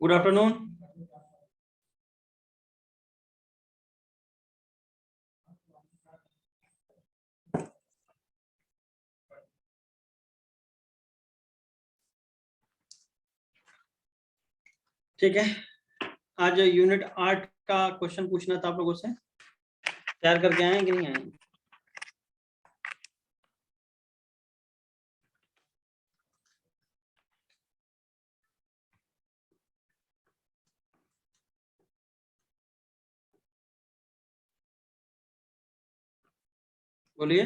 Good afternoon. ठीक है, आज यूनिट 8 का क्वेश्चन पूछना था आप लोगों से। तैयार करके आए कि नहीं आए? बोलिए।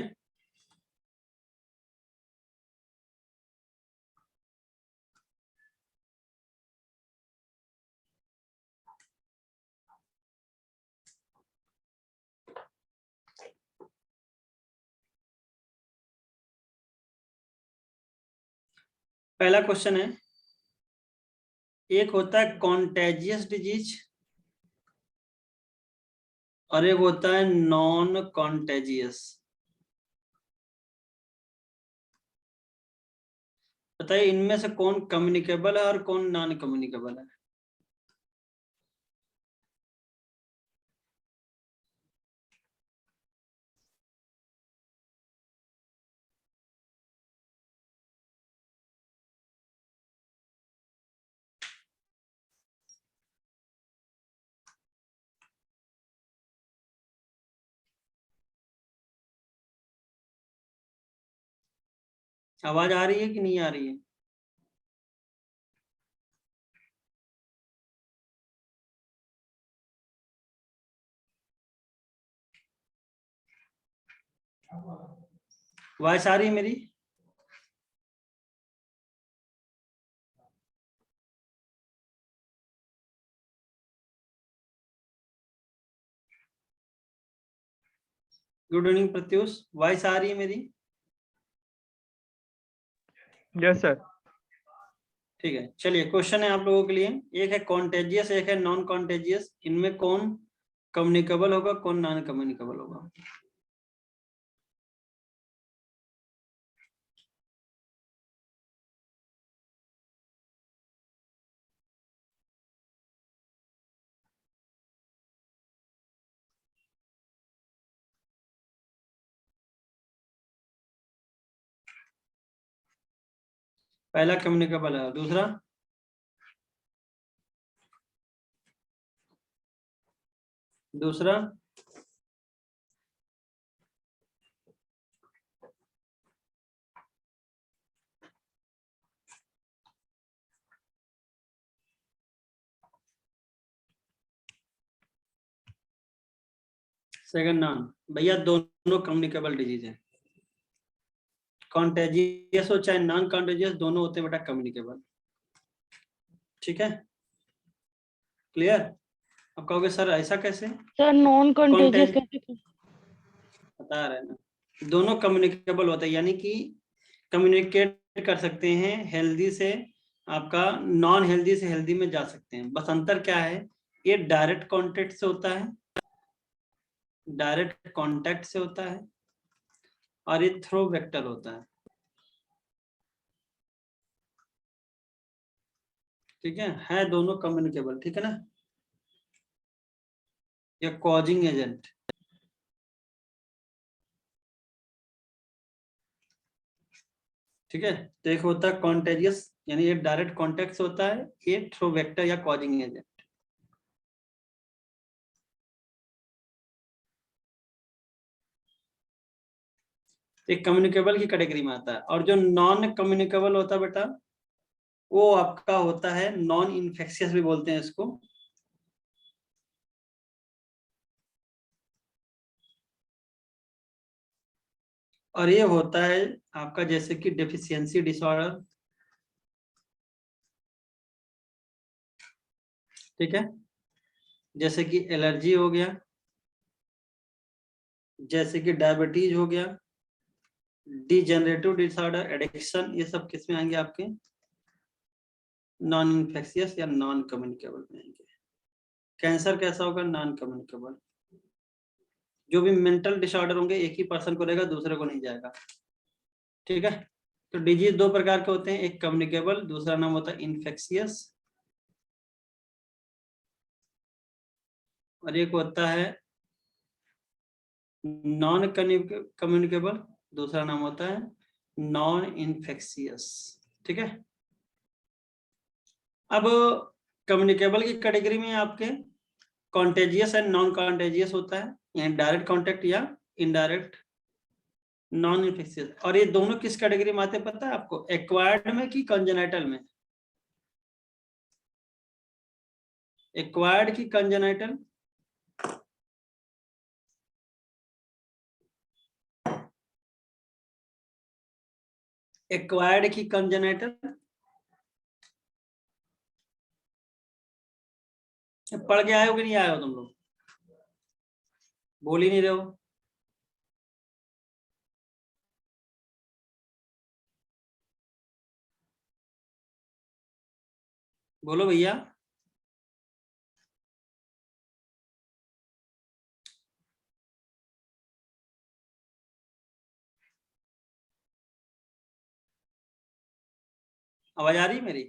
पहला क्वेश्चन है, एक होता है कॉन्टेजियस डिजीज और एक होता है नॉन कॉन्टेजियस। बताइए इनमें से कौन कम्युनिकेबल है और कौन नॉन कम्युनिकेबल है? आवाज आ रही है कि नहीं आ रही है? आवाज आ रही है मेरी? गुड इवनिंग प्रत्युष, वॉइस आ रही है मेरी? Yes sir. ठीक है, चलिए क्वेश्चन है आप लोगों के लिए। एक है कॉन्टेजियस, एक है नॉन कॉन्टेजियस। इनमें कौन कम्युनिकेबल होगा, कौन नॉन कम्युनिकेबल होगा? पहला कम्युनिकेबल है, दूसरा दूसरा सेकंड नॉन। भैया दोनों कम्युनिकेबल डिजीज है, कॉन्टेजियस हो चाहे नॉन कॉन्टेजियस, दोनों होते हैं बेटा कम्युनिकेबल। ठीक है, क्लियर? अब कहोगे सर ऐसा कैसे? सर नॉन कंटेजियस कैसे? बता रहे हैं ना, दोनों कम्युनिकेबल होते हैं, यानी कि कम्युनिकेट कर सकते हैं हेल्दी से, आपका नॉन हेल्दी से हेल्दी में जा सकते हैं। बस अंतर क्या है, ये डायरेक्ट कांटेक्ट से होता है, डायरेक्ट कांटेक्ट से होता है, और ये थ्रो वेक्टर होता है। ठीक है दोनों कम्युनिकेबल। ठीक है ना, या कॉजिंग एजेंट। ठीक है, तो एक होता है कॉन्टेजियस, यानी ये डायरेक्ट कांटेक्ट से होता है, ये थ्रो वेक्टर या कॉजिंग एजेंट। एक कम्युनिकेबल की कैटेगरी में आता है। और जो नॉन कम्युनिकेबल होता है बेटा, वो आपका होता है नॉन इन्फेक्शियस भी बोलते हैं इसको। और ये होता है आपका जैसे कि डेफिशिएंसी डिसऑर्डर। ठीक है, जैसे कि एलर्जी हो गया, जैसे कि डायबिटीज हो गया, डिजेनरेटिव डिसऑर्डर, एडिक्शन, ये सब किस में आएंगे आपके? नॉन इन्फेक्शियस या नॉन कम्युनिकेबल में आएंगे। कैंसर कैसा होगा? Non communicable. जो भी मेंटल डिसऑर्डर होंगे एक ही पर्सन को रहेगा, दूसरे को नहीं जाएगा। ठीक है, तो डिजीज दो प्रकार के होते हैं, एक कम्युनिकेबल, दूसरा नाम होता है इन्फेक्शियस। और एक होता है नॉन कम्युनिकेबल, दूसरा नाम होता है नॉन इन्फेक्शियस। ठीक है, अब कम्युनिकेबल की कैटेगरी में आपके कॉन्टेजियस एंड नॉन कॉन्टेजियस होता है, यानी डायरेक्ट कॉन्टेक्ट या इनडायरेक्ट नॉन इन्फेक्शियस। और ये दोनों किस कैटेगरी में आते हैं पता है आपको? एक्वायर्ड में कि कंजेनाइटल में? एक्वायर्ड की कंजेनाइटल? एक्वायर्ड की कंजेनाइटल? पढ़ के आए हो कि नहीं आए हो तुम लोग? बोल ही नहीं रहे हो। बोलो भैया। आवाज आ रही है मेरी?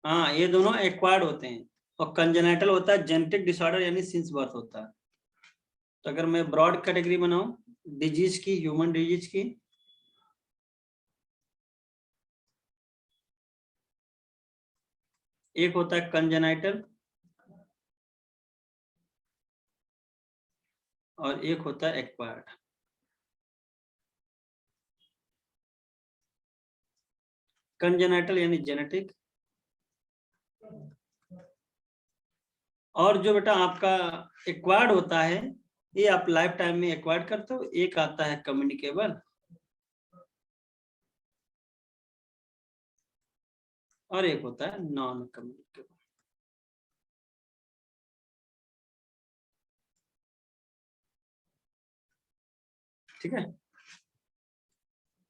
हाँ, ये दोनों एक्वायर्ड होते हैं और कंजेनाइटल होता है जेनेटिक डिसऑर्डर, यानी सिंस बर्थ होता है। तो अगर मैं ब्रॉड कैटेगरी बनाऊं डिजीज की, ह्यूमन डिजीज की, एक होता है कंजेनाइटल और एक होता है एक्वायर्ड। कंजेनाइटल यानी जेनेटिक, और जो बेटा आपका एक्वायर्ड होता है ये आप लाइफ टाइम में एक्वायर्ड करते हो। एक आता है कम्युनिकेबल और एक होता है नॉन कम्युनिकेबल। ठीक है,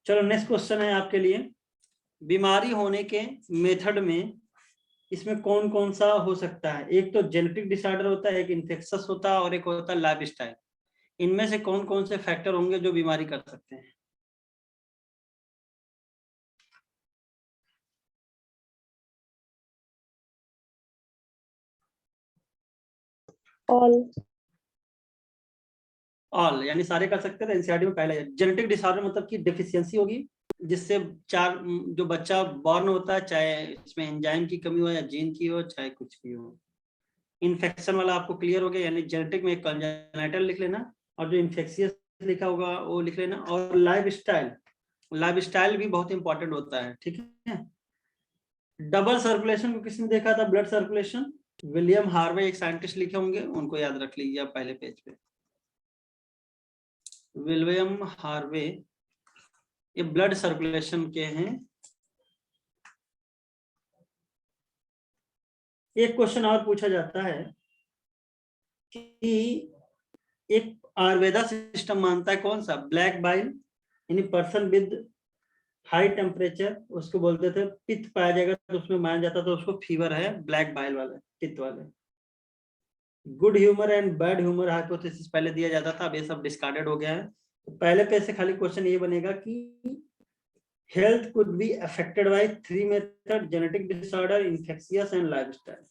चलो नेक्स्ट क्वेश्चन है आपके लिए। बीमारी होने के मेथड में इसमें कौन कौन सा हो सकता है? एक तो जेनेटिक डिसऑर्डर होता है, एक इन्फेक्शस होता है और एक होता है लाइफस्टाइल। इनमें से कौन कौन से फैक्टर होंगे जो बीमारी कर सकते हैं? ऑल यानी सारे कर सकते हैं। एनसीईआरटी में पहले जेनेटिक डिसऑर्डर मतलब कि डेफिशिएंसी होगी, जिससे चार जो बच्चा बॉर्न होता है, चाहे इसमें एंजाइम की कमी हो या जीन की हो, चाहे कुछ भी हो। इन्फेक्शन वाला आपको क्लियर हो गया, यानी जेनेटिक में कंजेनाइटल लिख लेना और जो इन्फेक्शियस लिखा होगा वो लिख लेना। और लाइफस्टाइल भी बहुत इंपॉर्टेंट होता है। ठीक है, डबल सर्कुलेशन को किसने देखा था? ब्लड सर्कुलेशन विलियम हार्वे एक साइंटिस्ट लिखे होंगे, उनको याद रख लीजिए आप पहले पेज पे। विलियम हार्वे ये ब्लड सर्कुलेशन के हैं। एक क्वेश्चन और पूछा जाता है कि एक आयुर्वेदा सिस्टम मानता है कौन सा? ब्लैक बाइल, यानी पर्सन विद हाई टेम्परेचर उसको बोलते थे, पित्त पाया जाएगा तो उसमें माना जाता था उसको फीवर है, ब्लैक बाइल वाले, पित्त वाले। Good humour and bad humour hypothesis पहले दिया जाता था, अब ये सब डिस्कार्डेड हो गया है। तो पहले पे से खाली क्वेश्चन ये बनेगा कि health could be affected by three method: genetic disorder, infectious and lifestyle.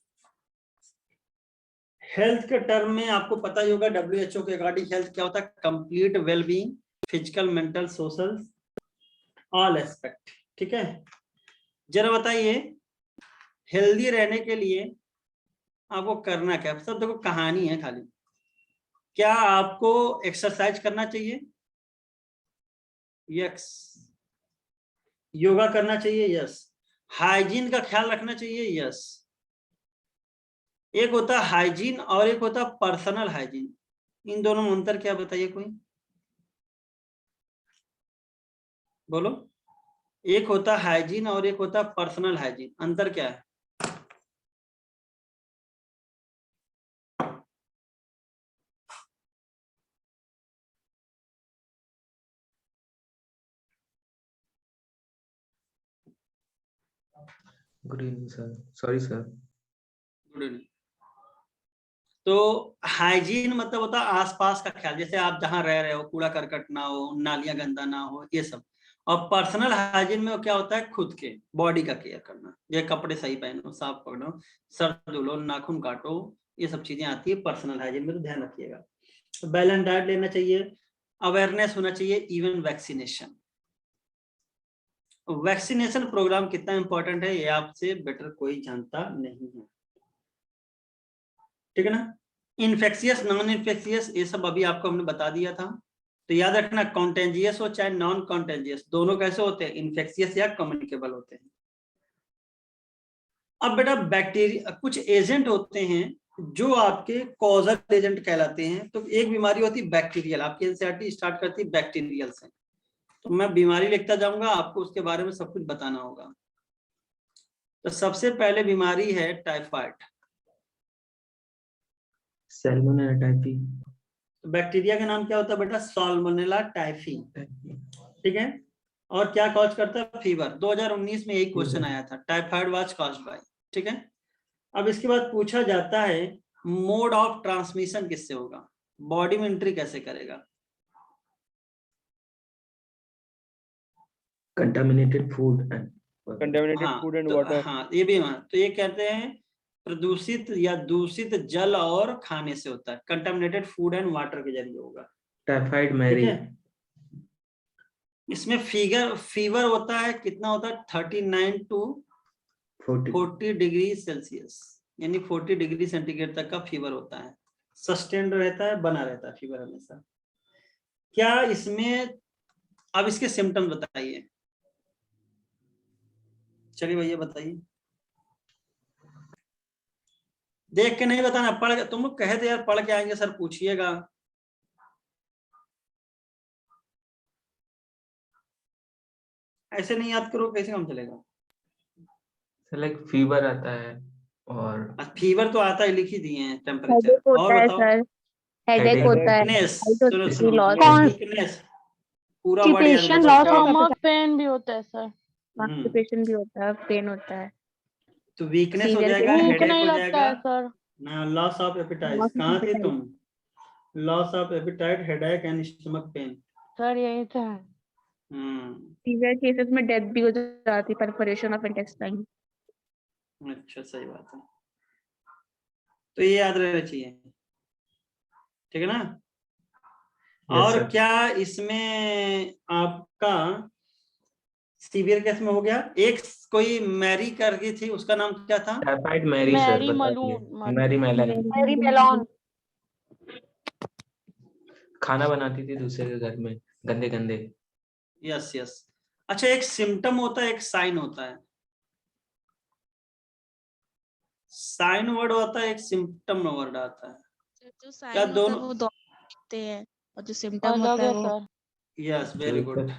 Health के टर्म में आपको पता ही होगा WHO के अकॉर्डिंग हेल्थ क्या होता है? Complete wellbeing, physical, mental, social, all aspect. ठीक है, जरा बताइए हेल्दी रहने के लिए आपको करना क्या? सब देखो कहानी है खाली। क्या आपको एक्सरसाइज करना चाहिए? यस। योगा करना चाहिए? यस। हाइजीन का ख्याल रखना चाहिए? यस। एक होता है हाइजीन और एक होता है पर्सनल हाइजीन। इन दोनों में अंतर क्या बताइए कोई? बोलो। एक होता है हाइजीन और एक होता है पर्सनल हाइजीन, अंतर क्या है? Good evening sir, sorry sir. Good evening. तो हाइजीन मतलब होता है आसपास का ख्याल, जैसे आप जहां रह रहे हो कूड़ा करकट ना हो, नालियां गंदा ना हो, ये सब। और पर्सनल हाइजीन में क्या होता है, खुद के बॉडी का केयर करना, ये कपड़े सही पहनो, साफ पकड़ो, सर धुलो, नाखून काटो, ये सब चीजें आती है पर्सनल हाइजीन में, तो ध्यान रखिएगा। बैलेंस डाइट लेना चाहिए, अवेयरनेस होना चाहिए, इवन वैक्सीनेशन। वैक्सीनेशन प्रोग्राम कितना इंपॉर्टेंट है ये आपसे बेटर कोई जानता नहीं है, ठीक है ना। इन्फेक्शियस, नॉन इन्फेक्शियस, ये सब अभी आपको हमने बता दिया था। तो याद रखना, कॉन्टेंजियस हो चाहे नॉन कॉन्टेंजियस, दोनों कैसे होते हैं, इन्फेक्शियस या कम्युनिकेबल होते हैं। अब बेटा बैक्टीरिया, कुछ एजेंट होते हैं जो आपके कॉजल एजेंट कहलाते हैं। तो एक बीमारी होती है बैक्टीरियल, आपकी एनसीईआरटी स्टार्ट करती है बैक्टीरियल से, तो मैं बीमारी लिखता जाऊंगा, आपको उसके बारे में सब कुछ बताना होगा। तो सबसे पहले बीमारी है टाइफाइड। Salmonella typhi. तो बैक्टीरिया का नाम क्या होता है बेटा, साल्मोनेला टाइफी, ठीक है। और क्या कॉज करता है, फीवर। 2019 में एक क्वेश्चन आया था, टाइफाइड वाज कॉज्ड बाय, ठीक है। अब इसके बाद पूछा जाता है मोड ऑफ ट्रांसमिशन किससे होगा, बॉडी में एंट्री कैसे करेगा। Contaminated food and contaminated food and तो, water. हाँ ये भी तो ये कहते हैं प्रदूषित या दूषित जल और खाने से होता है, कंटामिनेटेड फूड एंड वाटर के जरिए होगा, टाइफाइड ठीक मैरी। है। इसमें फीवर होता है, कितना होता है, 39 to 40 डिग्री सेल्सियस, यानी 40 डिग्री सेंटीग्रेड तक का फीवर होता है, सस्टेन्ड रहता है, बना रहता है फीवर हमेशा। क्या इसमें, अब इसके सिम्टम्स बताइए, चलिए भैया बताइए, देख के नहीं बताना, पढ़, तुम लोग कहे थे यार पढ़ के आएंगे सर, पूछिएगा। ऐसे नहीं याद करो, कैसे काम चलेगा। लाइक फीवर आता है, और फीवर तो आता है, लिख ही दिए हैं, टेम्परेचर। हेडेक और होता है बताओ, सर, हेडेक होता है, वीकनेस, height सुनो होती है, loss सुनो, होती है, वीकनेस, पूरा वर्ड याद constipation, रखो, loss of pain. appetite, pain भी होता है सर। constipation भी होता है, पेन होता है, तो वीकनेस हो Severe जाएगा, case में भूख हेडेक नहीं हो लगता जाएगा है सर। ना, loss of appetite, loss of कहाँ थे appetite, तुम, loss of appetite, headache and stomach pain. Sir यही था। severe cases में डेथ भी हो जाती है, perforation of intestine। अच्छा सही बात है, तो ये याद रहना चाहिए, ठीक है ना। और क्या इसमें आपका सीवियर केस में हो गया, एक कोई मैरी करके थी, उसका नाम क्या था, टाइफाइड मैरी सर, मैरी बता मलून, दिए। Mary Mallon. Mary Mallon. खाना बनाती थी दूसरे के घर में, गंदे गंदे। Yes yes. अच्छा, एक सिम्टम होता है, एक साइन होता है, साइन वर्ड होता है, एक सिम्टम वर्ड आता है, जो क्या साइन होता है दोनों, वो दिखते हैं, और जो सिम्टम अलग होता है है वो सर। Yes very good.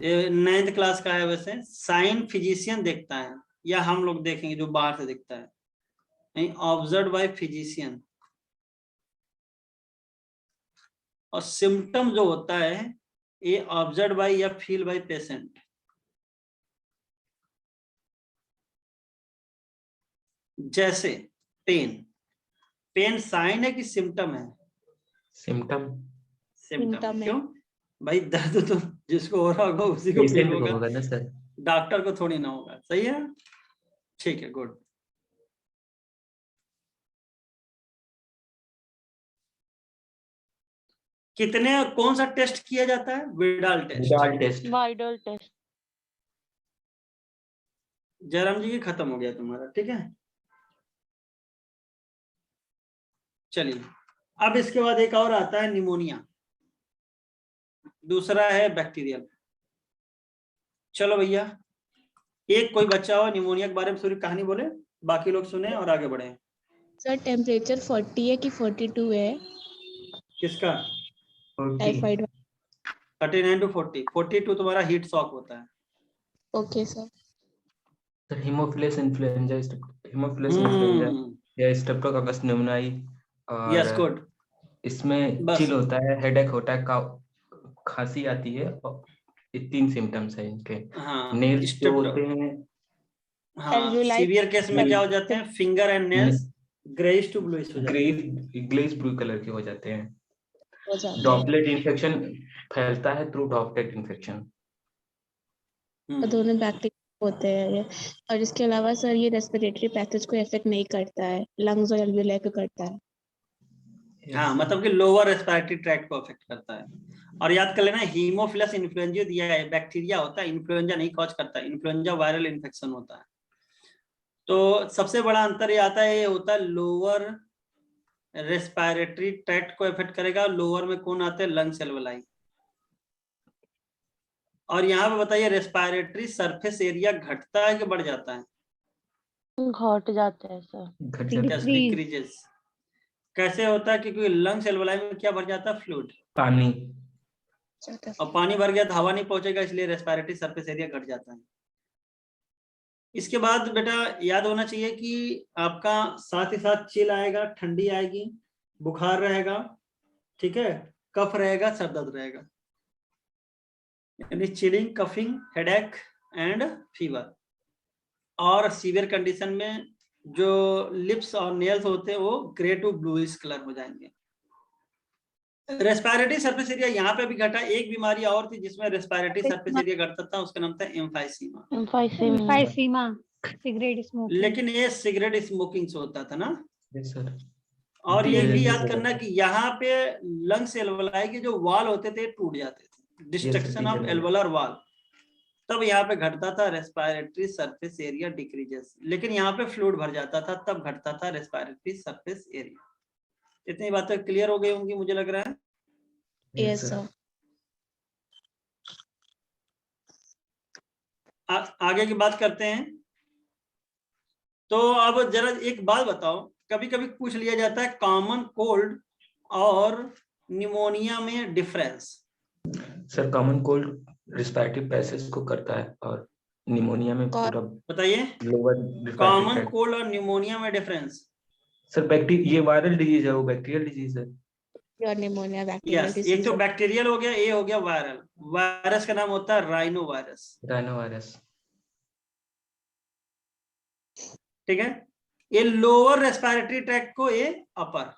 ये 9th क्लास का है वैसे। साइन फिजिशियन देखता है, या हम लोग देखेंगे जो बाहर से दिखता है, नहीं, ऑब्जर्व बाय फिजिशियन। और सिम्टम जो होता है ये ऑब्जर्व बाय या फील बाय पेशेंट। जैसे पेन, पेन साइन है कि सिम्टम है, सिम्टम। सिम्टम है। क्यों भाई, दर्द तो जिसको हो रहा होगा उसी को फील पेशेंट को होगा, होगा ना सर। डॉक्टर को थोड़ी ना होगा, सही है, ठीक है, गुड। कितने, कौन सा टेस्ट किया जाता है, Widal test. Widal test. Widal test. Jairam ji खत्म हो गया तुम्हारा, ठीक है। चलिए, अब इसके बाद एक और आता है निमोनिया, दूसरा है बैक्टीरियल। चलो भैया, एक कोई बच्चा हो निमोनिया के बारे में थोड़ी कहानी बोले, बाकी लोग सुने और आगे बढ़े। सर टेम्परेचर 40 है कि 42 है, किसका, टाइफाइड। 39 to 40, 42 तुम्हारा हीट शॉक होता है। Okay sir. Haemophilus influenzae, haemophilus influenzae या स्ट्रेप्टोकोकस न्यूमोनियाई। Yes good. इसमें बस। चिल होता है, हेडेक होता है, खांसी आती है, और ये 3 सिम्टम्स है इनके। हाँ, नेल्स जो होते हैं, हाँ, सीवियर केस में क्या हो जाते हैं, finger and nails greyish to bluish हो जाते हैं, ग्लेज ब्लू कलर के हो जाते हैं। हो जाते हैं। ड्रॉपलेट इन्फेक्शन फैलता है थ्रू ड्रॉपलेट इन्फेक्शन। और दोनों बैक्टीरिया होते हैं ये। और इसके अलावा सर ये रेस्पिरेटरी पैसेज को इफेक्ट नहीं करता है, लंग्स और एल्वियोलाई को करता है। हाँ, मतलब कि लोअर रेस्पिरेटरी ट्रैक्ट को अफेक्ट करता है। और याद कर लेना, हीमोफिलस इन्फ्लुएंजा दिया है, बैक्टीरिया होता है, इन्फ्लुएंजा नहीं कॉज करता है, इन्फ्लुएंजा वायरल इन्फेक्शन होता है। तो सबसे बड़ा अंतर ये आता है, ये होता है लोअर रेस्पिरेटरी ट्रैक्ट को इफेक्ट करेगा। लोअर में कौन आते हैं? Lungs, alveoli. और यहाँ पे बताइए, रेस्पिरेटरी सरफेस एरिया घटता है कि बढ़ जाता है? घट जाते हैं सर। घट जाता है। डिक्रीजेस। कैसे होता है? क्योंकि लंग्स, एल्वियोलाई में क्या भर जाता है? फ्लूइड। पानी। और पानी भर गया तो हवा नहीं पहुंचेगा, इसलिए रेस्पिरेटरी सरफेस एरिया घट जाता है। इसके बाद बेटा याद होना चाहिए कि आपका साथ ही साथ चिल आएगा, ठंडी आएगी, बुखार रहेगा, ठीक है, कफ रहेगा, सर दर्द रहेगा, यानी chilling, coughing, headache and fever. और सीवियर कंडीशन में जो लिप्स और नेल्स होते हैं वो ग्रे टू ब्लूइश कलर हो जाएंगे। रेस्पिरेटरी सरफेस एरिया यहाँ पे भी घटा। एक बीमारी और थी जिसमें रेस्पिरेटरी सरफेस एरिया घटता था, उसका नाम था एम्फाइसीमा। एम्फाइसीमा। Cigarette smoking. लेकिन ये सिगरेट स्मोकिंग से होता था ना। Yes sir. और ये भी याद करना कि यहाँ पे लंग्स, एल्वियोलाई के जो वाल होते थे टूट जाते थे, डिस्ट्रक्शन ऑफ एल्वियोलर वाल, तब यहाँ पे घटता था रेस्पिरेटरी सरफेस एरिया डिक्रीजेस। लेकिन यहाँ पे फ्लूइड भर जाता था, तब घटता था रेस्पिरेटरी सरफेस एरिया। इतनी बातें क्लियर हो गई होंगी मुझे लग रहा है। Yes sir. आगे की बात करते हैं। तो अब जरा एक बात बताओ, कभी कभी पूछ लिया जाता है कॉमन कोल्ड और निमोनिया में difference. Sir common cold respiratory passage को करता है और निमोनिया में पूरा बताइए, लोअर कॉमन कोल्ड और निमोनिया में डिफरेंस। सर बैक्टीरिया, ये वायरल डिजीज है, वो बैक्टीरियल डिजीज है। और निमोनिया बैक्टीरियल यस, डिजीज एक तो बैक्टीरियल हो गया, ये हो गया वायरल। वायरस का नाम होता है राइनो वायरस। Rhino virus. ठीक है, ये लोअर रेस्पिरेटरी ट्रैक्ट को, ये अपर।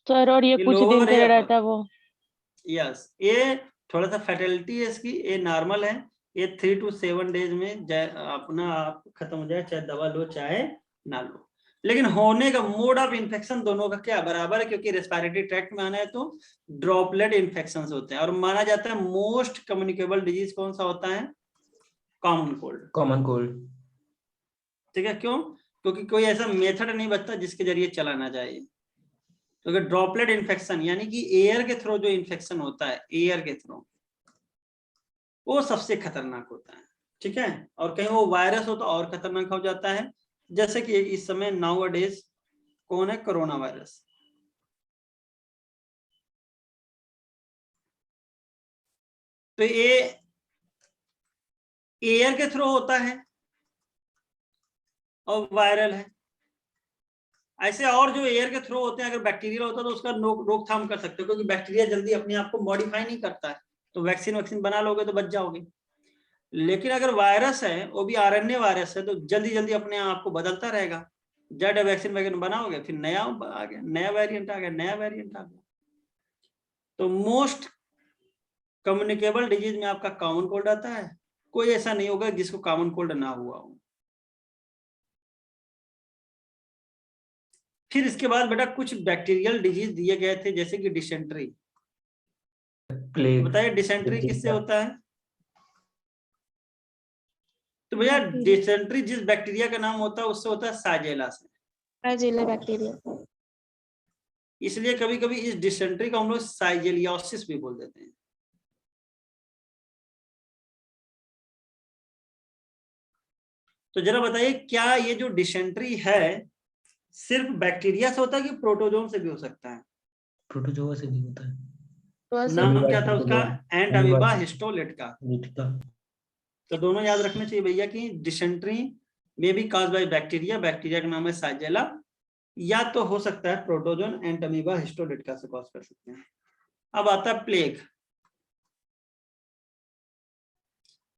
सर और ये कुछ दिन के लिए रहता है वो। यस, ये थोड़ा सा फैटेलिटी है इसकी, ये नॉर्मल है, ये 3 to 7 डेज में अपना आप खत्म हो जाए, चाहे दवा लो चाहे ना लो। लेकिन होने का मोड ऑफ इन्फेक्शन दोनों का क्या बराबर है, क्योंकि रेस्पिरेटरी ट्रैक्ट में आना है तो ड्रॉपलेट इन्फेक्शन होते हैं। और माना जाता है मोस्ट कम्युनिकेबल डिजीज कौन सा होता है? Common cold. Common cold. ठीक है, क्यों? क्योंकि कोई ऐसा मेथड नहीं बचता जिसके जरिए चला ना जाए। क्योंकि ड्रॉपलेट इन्फेक्शन यानी कि एयर के थ्रू जो इन्फेक्शन होता है, एयर के थ्रू, वो सबसे खतरनाक होता है। ठीक है, और कहीं वो वायरस हो तो और खतरनाक हो जाता है, जैसे कि इस समय नाउ डेज कौन है? Corona virus. तो ये एयर के थ्रू होता है और वायरल है। ऐसे और जो एयर के थ्रू होते हैं, अगर बैक्टीरियल होता है तो उसका रोकथाम कर सकते हो, क्योंकि बैक्टीरिया जल्दी अपने आप को मॉडिफाई नहीं करता है, तो वैक्सीन बना लोगे तो बच जाओगे। लेकिन अगर वायरस है, वो भी आरएनए वायरस है, तो जल्दी जल्दी अपने आप को बदलता रहेगा। जब वैक्सीन बनाओगे फिर नया आ गया, नया वेरिएंट आ गया, नया वेरिएंट आ गया। तो मोस्ट कम्युनिकेबल डिजीज में आपका कॉमन कोल्ड आता है। कोई ऐसा नहीं होगा जिसको कॉमन कोल्ड ना हुआ हो। फिर इसके बाद बेटा कुछ बैक्टीरियल डिजीज दिए गए थे, जैसे कि डिसेंट्री। बताइए डिसेंट्री किससे होता है? तो भैया डिसेंट्री जिस बैक्टीरिया का नाम होता है उससे होता है साइजेला से। साइजेला बैक्टीरिया। इसलिए कभी कभी इस डिसेंट्री को हम लोग साइजेलियोसिस भी बोल देते हैं। तो जरा बताइए, क्या ये जो डिसेंट्री है सिर्फ बैक्टीरिया से होता है कि प्रोटोजोन से भी हो सकता है? प्रोटोजोआ से भी होता है। नाम क्या था उसका? एंड अमीबा हिस्टोलेट का। तो दोनों याद रखना चाहिए भैया कि डिसेंट्री में भी कॉज बाय बैक्टीरिया, बैक्टीरिया का नाम है साइजेला, या तो हो सकता है प्रोटोजोन एंड अमीबा हिस्टोलेटा से कॉज कर सकते हैं। अब आता है प्लेग।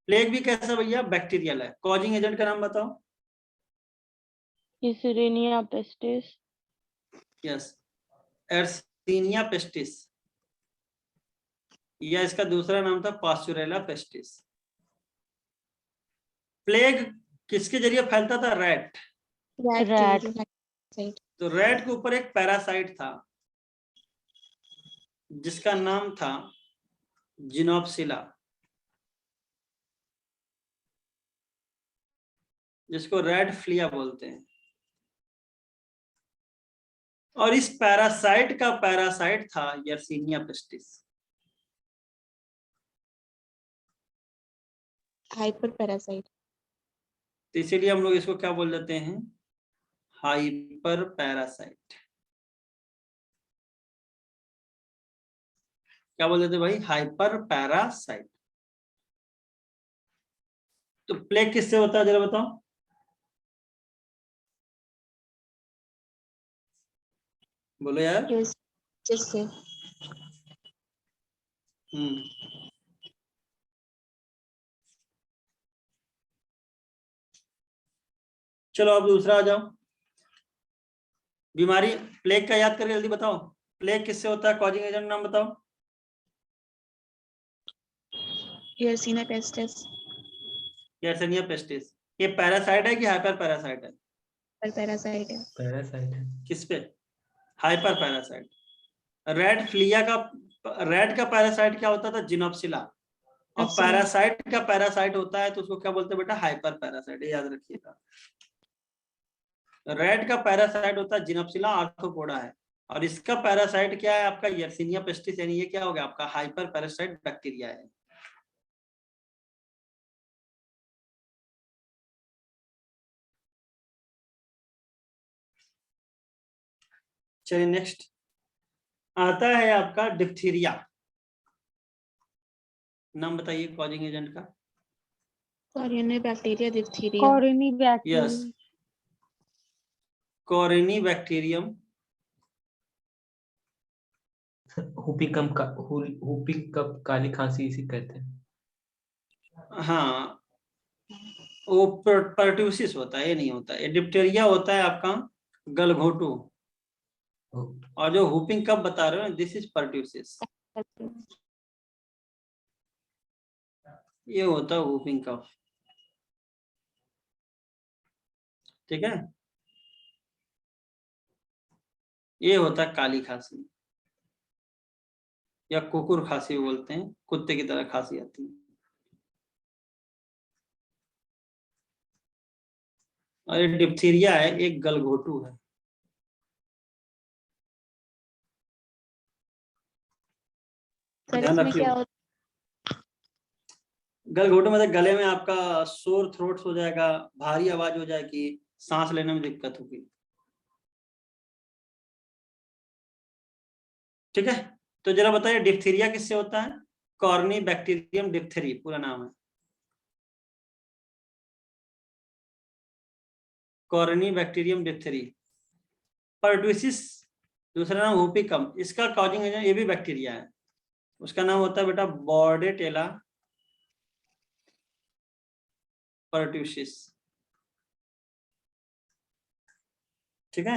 प्लेग भी कैसा भैया? बैक्टीरियल है। कॉजिंग एजेंट का नाम बताओ। Yersinia pestis। यस, एर्सिनिया पेस्टिस, या इसका दूसरा नाम था पास्चुरेला पेस्टिस। प्लेग किसके जरिए फैलता था? रैट। Rat Rat. के साइड तो रैट के ऊपर एक पैरासाइट था जिसका नाम था जिनोप्सिला, जिसको रेड फ्लिया बोलते हैं। और इस पैरासाइट का पैरासाइट था यर्सीनिया पेस्टिस। Hyper parasite. तो इसीलिए हम लोग इसको क्या बोल देते हैं? Hyper parasite. क्या बोल देते भाई? Hyper parasite. तो प्लेग किससे होता है जरा बताओ? बोलो यार। जिससे चलो अब दूसरा आ जाओ। बीमारी प्लेग का याद करके जल्दी बताओ। प्लेग किससे होता है? कॉजिंग एजेंट नाम बताओ। Yersinia pestis. Yersinia pestis. ये पैरासाइट है कि हाइपर पैरासाइट है? पैरासाइट है। पैरासाइट है। किस पे? Hyper parasite. रेड फ्लिया का, रेड का पैरासाइट क्या होता था? जिनोप्सिला। और पैरासाइट का पैरासाइट होता है तो उसको क्या बोलते हैं बेटा? Hyper parasite. याद रखिएगा। रेड का पैरासाइट होता है जिनोप्सिला आर्थ्रोपोडा है, और इसका पैरासाइट क्या है आपका? Yersinia pestis. यानी ये क्या हो गया आपका? हाइपर पैरासाइट बैक्टीरिया है। चलिए नेक्स्ट आता है आपका डिप्थीरिया। नाम बताइए कॉजिंग एजेंट का। Coryne bacteria diphtheria. Corynebacterium. Yes, corynebacterium. Whooping कप काली खांसी इसी कहते हैं। हाँ, वो पर्ट्यूसिस होता है, ये नहीं होता है। डिप्टेरिया होता है आपका गलघोटू, और जो हुपिंग कप बता रहे हो दिस इज पर्ट्यूसिस। ये होता है हुपिंग कफ। ठीक है, ये होता है काली खांसी या कुकुर खांसी बोलते हैं, कुत्ते की तरह खांसी आती है। और ये डिप्थीरिया है, एक गलघोटू है। ध्यान रखिए, गलघोटू मतलब गले में आपका सोर थ्रोट हो जाएगा, भारी आवाज हो जाएगी, सांस लेने में दिक्कत होगी। ठीक है, तो जरा बताइए डिप्थीरिया किससे होता है? कॉर्नी बैक्टीरियम डिप्थेरी पूरा नाम है। Corny bacterium diphtheriae. पर्ट्यूसिस दूसरा नाम हुपिकम, इसका कॉजिंग एजेंट ये भी बैक्टीरिया है, उसका नाम होता है बेटा बॉर्डेटेला पर्ट्यूसिस। ठीक है,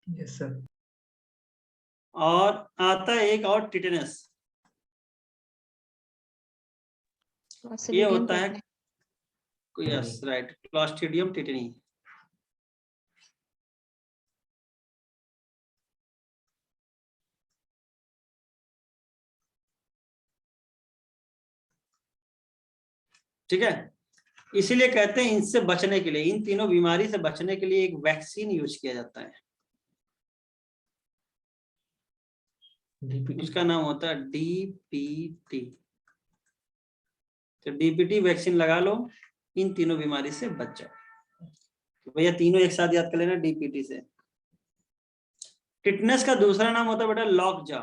यस सर। और आता है एक और टिटेनस। ये होता है, यस राइट, क्लॉस्ट्रिडियम टिटेनी। ठीक है, इसीलिए कहते हैं इनसे बचने के लिए, इन तीनों बीमारी से बचने के लिए एक वैक्सीन यूज किया जाता है। उसका नाम होता है डीपीटी। तो डीपीटी वैक्सीन लगा लो, इन तीनों बीमारी से बच जाओ। तो भैया तीनों एक साथ याद कर लेना डीपीटी से। टिटनेस का दूसरा नाम होता है बेटा लॉकजा।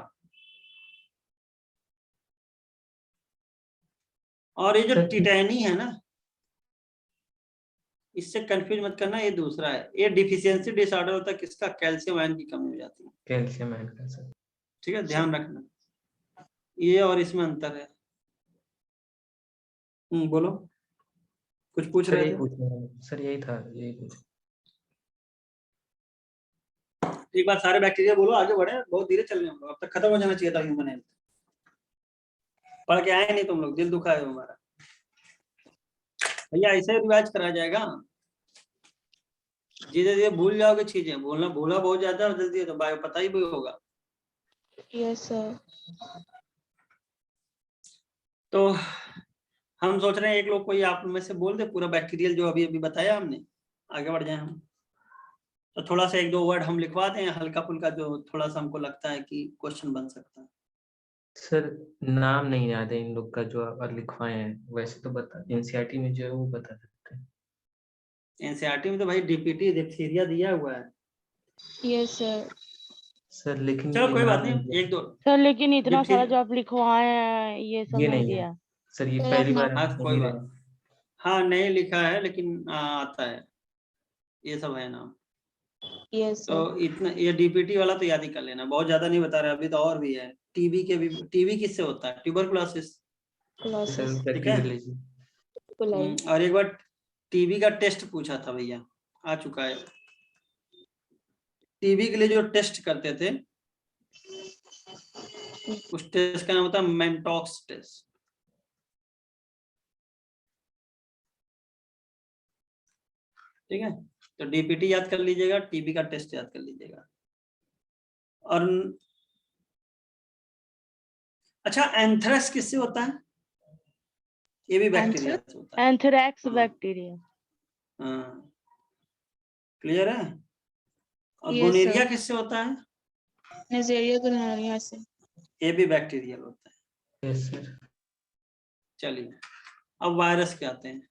और ये जो टिटैनी है ना, इससे कंफ्यूज मत करना, ये दूसरा है। ये डिफिशियंसी डिसऑर्डर होता है किसका? कैल्शियम आयन की कमी हो जाती है। कैल्शियम आयन का सर। ठीक है, ध्यान रखना, ये और इसमें अंतर है। बोलो, कुछ पूछ रहे थे? सर यही था, यही पूछ। एक बार सारे बैक्टीरिया बोलो, आगे बढ़े, बहुत धीरे चल रहे हम लोग, अब तक खत्म हो जाना चाहिए था ह्यूमन हेल्थ। पढ़ के आए नहीं तुम लोग, दिल दुखा है हमारा। भैया ऐसे रिवाइज करा जाएगा, धीरे धीरे भूल जाओगे चीजें, बोलना भूला बहुत ज्यादा जल्दी है तो बायो पता ही भी होगा। Yes sir. तो हम सोच रहे हैं एक लोग कोई आप में से बोल दे पूरा बैक्टीरियल जो अभी अभी बताया हमने, आगे बढ़ जाए हम। तो थोड़ा सा एक दो वर्ड हम लिखवा दें हल्का फुल्का, जो थोड़ा सा हमको लगता है कि क्वेश्चन बन सकता है। सर नाम नहीं याद है इन लोग का जो आप लिखवाए हैं, वैसे तो बता एनसीईआरटी में जो है वो बता सकते हैं। एनसीईआरटी में तो भाई डीपीटी डिप्थीरिया दिया हुआ है। Yes sir. सर लेकिन चलो ये कोई बात नाम नहीं, एक दो सर लेकिन इतना सारा डिप्थीरिया, जो आप लिखवाए हैं ये सब ये नहीं नहीं है दिया। सर, ये सर, पहली आप बार हाँ हम कोई सुन बात, रहे हैं। हाँ नहीं लिखा है लेकिन आता है, ये सब है नाम। यस तो सर। इतना ये डीपीटी वाला तो याद ही कर लेना, बहुत ज्यादा नहीं बता रहे अभी, तो और भी है। टीबी के भी, टीबी किससे होता है? ट्यूबरकुलोसिस, सर क्लोसिस ठीक है। बैक्टीरियोलॉजी। कोलाई। और एक बार टीबी का टेस्ट पूछा था भैया, आ चुका है। टीबी के लिए जो टेस्ट करते थे उस टेस्ट का नाम होता है मेंटॉक्स टेस्ट, ठीक है। तो डीपीटी याद कर लीजिएगा, टीबी का टेस्ट याद कर लीजिएगा। और अच्छा, एंथ्रेक्स किससे होता है? ये भी बैक्टीरिया से होता है। एंथ्रेक्स हाँ। बैक्टीरिया। हाँ, क्लियर है। और Yes, गोनेरिया sir. किससे होता है? नेजेरिया गोनोरिया से। ये भी बैक्टीरियल होता है। Yes sir. चलिए अब वायरस के आते हैं।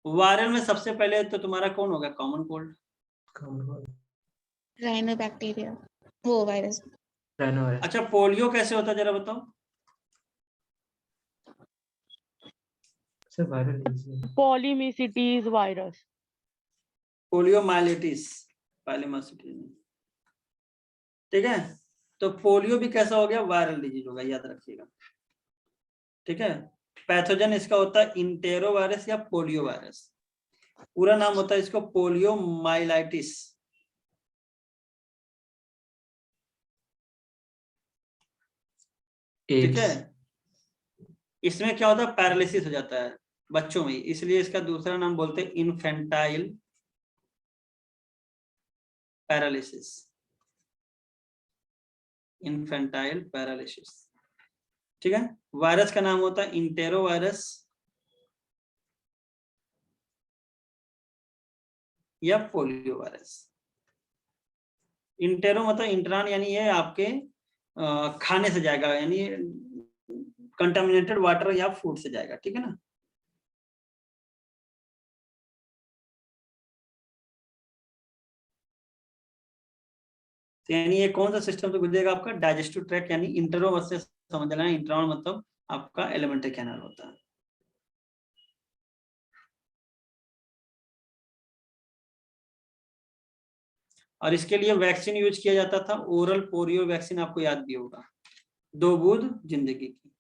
वायरल में सबसे पहले तो तुम्हारा कौन होगा? Common cold. राइनोबैक्टीरिया, वो वायरस। राइनोवायरस। अच्छा, पोलियो कैसे होता है जरा बताओ। Sir viral disease. पॉलीमिसिटीज वायरस। पोलियो माइलेटिस, पाइलोमाइसिटिस, ठीक है। तो पोलियो भी कैसा हो गया? वायरल डिजीज होगा, याद रखिएगा, ठीक है। पैथोजन इसका होता है इंटेरो वायरस या पोलियो वायरस। पूरा नाम होता है इसको पोलियो माइलाइटिस, ठीक है। इसमें क्या होता है? पैरालिसिस हो जाता है बच्चों में, इसलिए इसका दूसरा नाम बोलते हैं इन्फेंटाइल पैरालिसिस, इन्फेंटाइल पैरालिसिस, ठीक है। वायरस का नाम होता है इंटेरो वायरस या पोलियो वायरस। इंटेरो मतलब इंट्रान, यानी ये आपके खाने से जाएगा, यानी कंटामिनेटेड वाटर या फूड से जाएगा, ठीक है ना। तो यानी ये कौन सा सिस्टम से गुजरेगा? आपका डाइजेस्टिव ट्रैक्ट, यानी इंटेरो से समझ लेना। इंट्रान मतलब आपका एलिमेंट्री कैनाल होता है। और इसके लिए वैक्सीन यूज किया जाता था, ओरल पोलियो वैक्सीन, आपको याद भी होगा, 2 बूंद जिंदगी की।